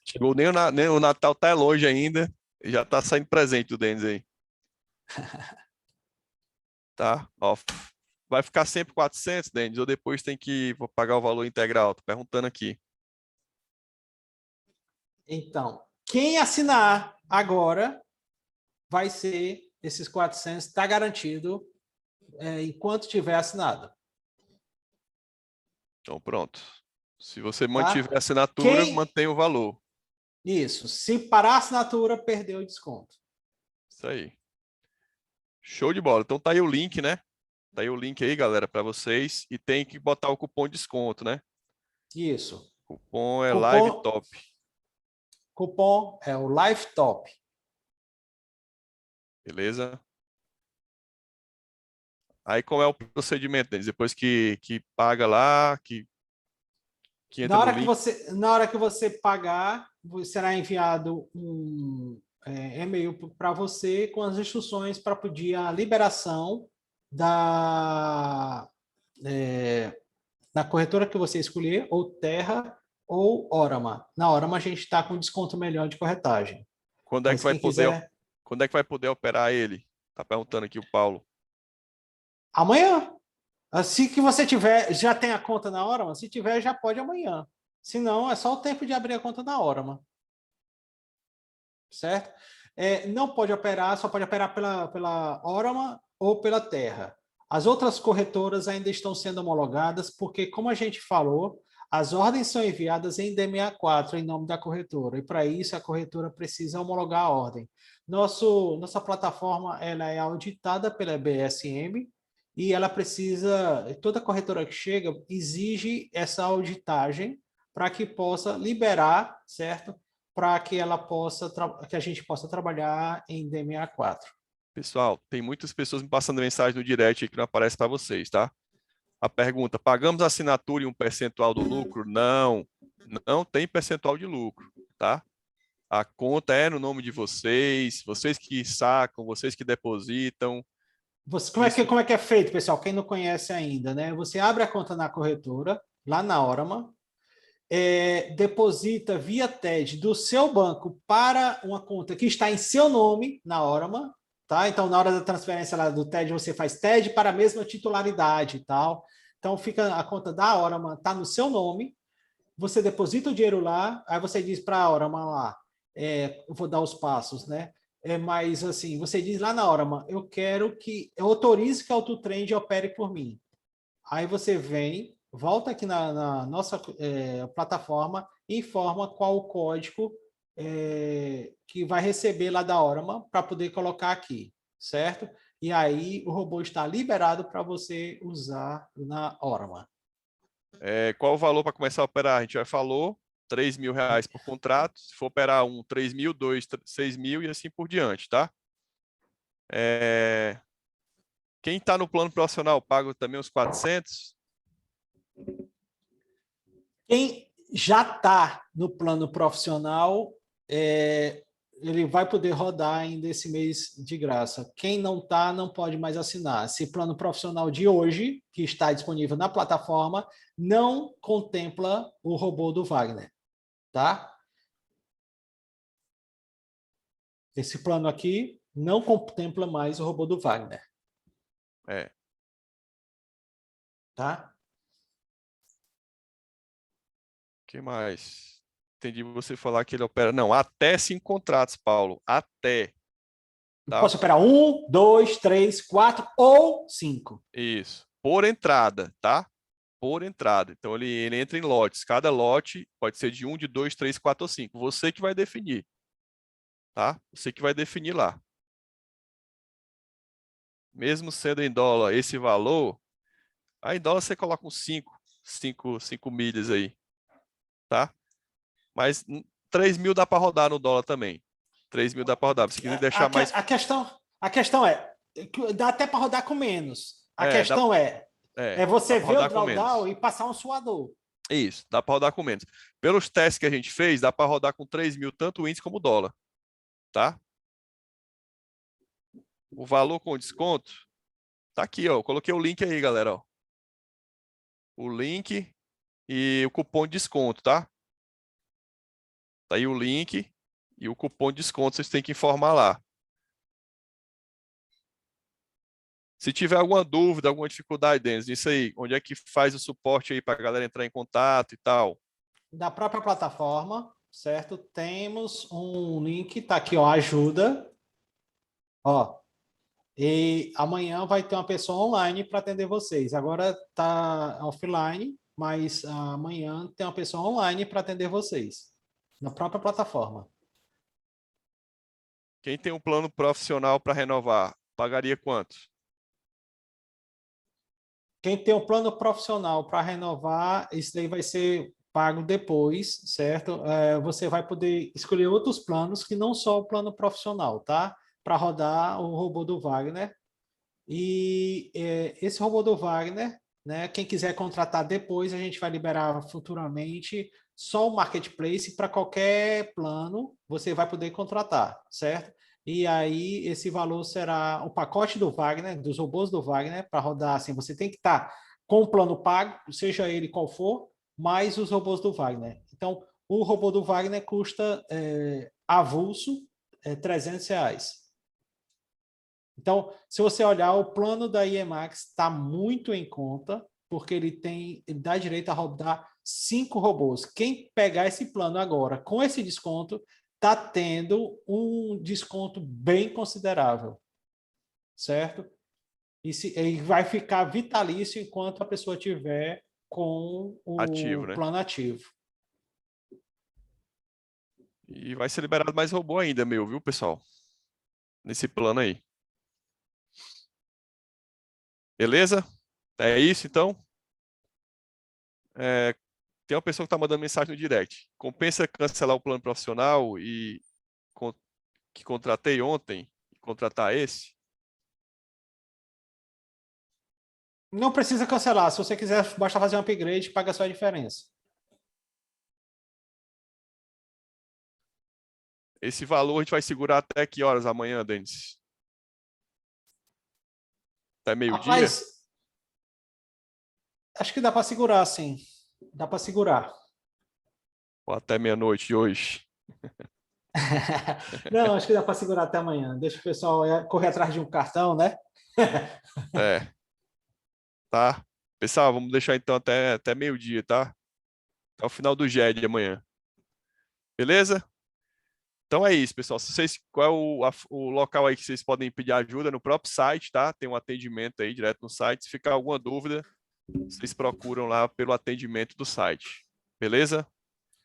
Chegou nem o Natal tá longe ainda. E já tá saindo presente do Denis aí. Tá? Ó, vai ficar sempre 400, Denis? Ou depois tem que vou pagar o valor integral? Tô perguntando aqui. Então, quem assinar agora vai ser esses 400, está garantido enquanto tiver assinado, Então pronto. Se você mantiver tá? a assinatura, Quem... mantém o valor. Isso, se parar a assinatura, perdeu o desconto. Isso aí. Show de bola. Então tá aí o link, né? Tá aí o link aí, galera, para vocês. E tem que botar o cupom de desconto, né? Isso. O cupom é Live Cupom, Top. cupom é o LifeTop. Beleza? Aí qual é o procedimento, Denis? Depois que paga lá, que entra no link. Na hora que você pagar, será enviado um e-mail para você com as instruções para pedir a liberação da, é, da corretora que você escolher, ou Terra ou Orama. Na Orama a gente está com desconto melhor de corretagem. Quando é que Mas vai quem poder, quiser, quando é que vai poder operar ele? Tá perguntando aqui o Paulo. amanhã. Assim que você tiver, já tem a conta na Orama? Se tiver, já pode amanhã. Se não, é só o tempo de abrir a conta na Orama. Certo? Não pode operar, só pode operar pela Orama ou pela Terra. As outras corretoras ainda estão sendo homologadas, porque, como a gente falou, as ordens são enviadas em D64 em nome da corretora, e para isso a corretora precisa homologar a ordem. Nossa plataforma ela é auditada pela BSM e ela precisa, toda corretora que chega exige essa auditagem para que possa liberar, certo? Para que ela possa que a gente possa trabalhar em D64. Pessoal, tem muitas pessoas me passando mensagem no direct aí que não aparece para vocês, tá? A pergunta: pagamos a assinatura e um percentual do lucro? Não, não tem percentual de lucro, tá? A conta é no nome de vocês, vocês que sacam, vocês que depositam. Isso Como é que é feito, pessoal? Quem não conhece ainda, né? Você abre a conta na corretora, lá na Orama, deposita via TED do seu banco para uma conta que está em seu nome na Orama, tá? Então, na hora da transferência lá do TED, você faz TED para a mesma titularidade e tal. Então, fica a conta da Orama, está no seu nome, você deposita o dinheiro lá, aí você diz para a Orama lá, eu vou dar os passos, né? Mas assim, você diz lá na Orama, eu quero que eu autorize que a AutoTrend opere por mim. Aí você vem, volta aqui na nossa plataforma e informa qual o código que vai receber lá da Orama para poder colocar aqui, certo? E aí o robô está liberado para você usar na Orama. qual o valor para começar a operar? A gente já falou, R$ 3.000 por contrato. Se for operar 3.000, 2, 6.000 e assim por diante, tá? Quem está no plano profissional paga também os 400? Quem já está no plano profissional, ele vai poder rodar ainda esse mês de graça. Quem não está, não pode mais assinar. Esse plano profissional de hoje, que está disponível na plataforma, não contempla o robô do Wagner, tá? Esse plano aqui não contempla mais o robô do Wagner. Tá? Que mais? Entendi você falar que ele opera. Não, até 5 contratos, Paulo. Até. Eu Tá? posso operar 1, 2, 3, 4 ou 5. Isso. Por entrada, tá? Por entrada. Então ele entra em lotes. Cada lote pode ser de 1, de 2, 3, 4 ou 5. Você que vai definir. Tá? Você que vai definir lá. Mesmo sendo em dólar esse valor, aí em dólar você coloca uns 5 milhas aí. Tá? Mas 3.000 dá para rodar no dólar também. 3.000 dá para rodar. Se quiser deixar mais. A questão é, dá até para rodar com menos. A Dá, questão é dá você para ver o rodar com drawdown menos. e passar um suador. Isso, dá para rodar com menos. Pelos testes que a gente fez, dá para rodar com 3.000, tanto o índice como o dólar. Tá? O valor com desconto tá aqui, ó. Eu coloquei o link aí, galera. Ó. O link e o cupom de desconto, tá? Tá aí o link e o cupom de desconto, vocês têm que informar lá. Se tiver alguma dúvida, alguma dificuldade, Denis, nisso aí, onde é que faz o suporte aí para a galera entrar em contato e tal? Da própria plataforma, certo? Temos um link, tá aqui, ó, ajuda. Ó, e amanhã vai ter uma pessoa online para atender vocês. Agora tá offline, mas amanhã tem uma pessoa online para atender vocês. Na própria plataforma. Quem tem um plano profissional para renovar, pagaria quanto? Quem tem um plano profissional para renovar, isso daí vai ser pago depois, certo? Você vai poder escolher outros planos que não só o plano profissional, tá? Para rodar o robô do Wagner. E esse robô do Wagner, né? Quem quiser contratar depois, a gente vai liberar futuramente só o marketplace para qualquer plano, você vai poder contratar, certo? E aí esse valor será o pacote do Wagner, dos robôs do Wagner, para rodar assim, você tem que estar com o plano pago, seja ele qual for, mais os robôs do Wagner. Então, o robô do Wagner custa avulso R$ 300. Então, se você olhar, o plano da IEMAX está muito em conta, porque ele dá direito a rodar 5 robôs. Quem pegar esse plano agora com esse desconto, está tendo um desconto bem considerável, certo? E vai ficar vitalício enquanto a pessoa tiver com Ativo, o né? plano ativo. E vai ser liberado mais robô ainda, meu, viu, pessoal? Nesse plano aí. Beleza? É isso, então. Tem uma pessoa que está mandando mensagem no direct. Compensa cancelar o plano profissional que contratei ontem e contratar esse? Não precisa cancelar. Se você quiser, basta fazer um upgrade e paga só a diferença. Esse valor a gente vai segurar até que horas amanhã, Denis? Até meio-dia? Rapaz, acho que dá para segurar, sim. Dá para segurar. Ou até meia-noite de hoje? Não, acho que dá para segurar até amanhã. Deixa o pessoal correr atrás de um cartão, né? É, tá? Pessoal, vamos deixar então até meio-dia, tá? Até o final do GED de amanhã. Beleza? Então é isso, pessoal. Se vocês, qual é o local aí que vocês podem pedir ajuda? No próprio site, tá? Tem um atendimento aí direto no site. Se ficar alguma dúvida, vocês procuram lá pelo atendimento do site. Beleza?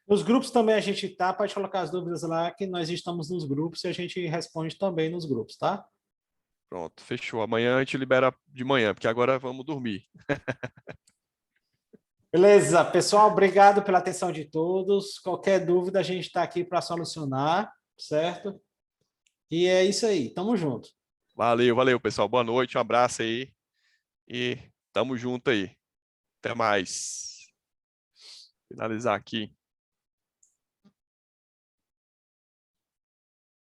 Nos grupos também a gente tá, pode colocar as dúvidas lá, que nós estamos nos grupos e a gente responde também nos grupos, tá? Pronto, fechou. Amanhã a gente libera de manhã, porque agora vamos dormir. Beleza, pessoal, obrigado pela atenção de todos. Qualquer dúvida a gente está aqui para solucionar, certo? E é isso aí, tamo junto. Valeu, valeu, pessoal. Boa noite, um abraço aí e tamo junto aí. Até mais. Finalizar aqui.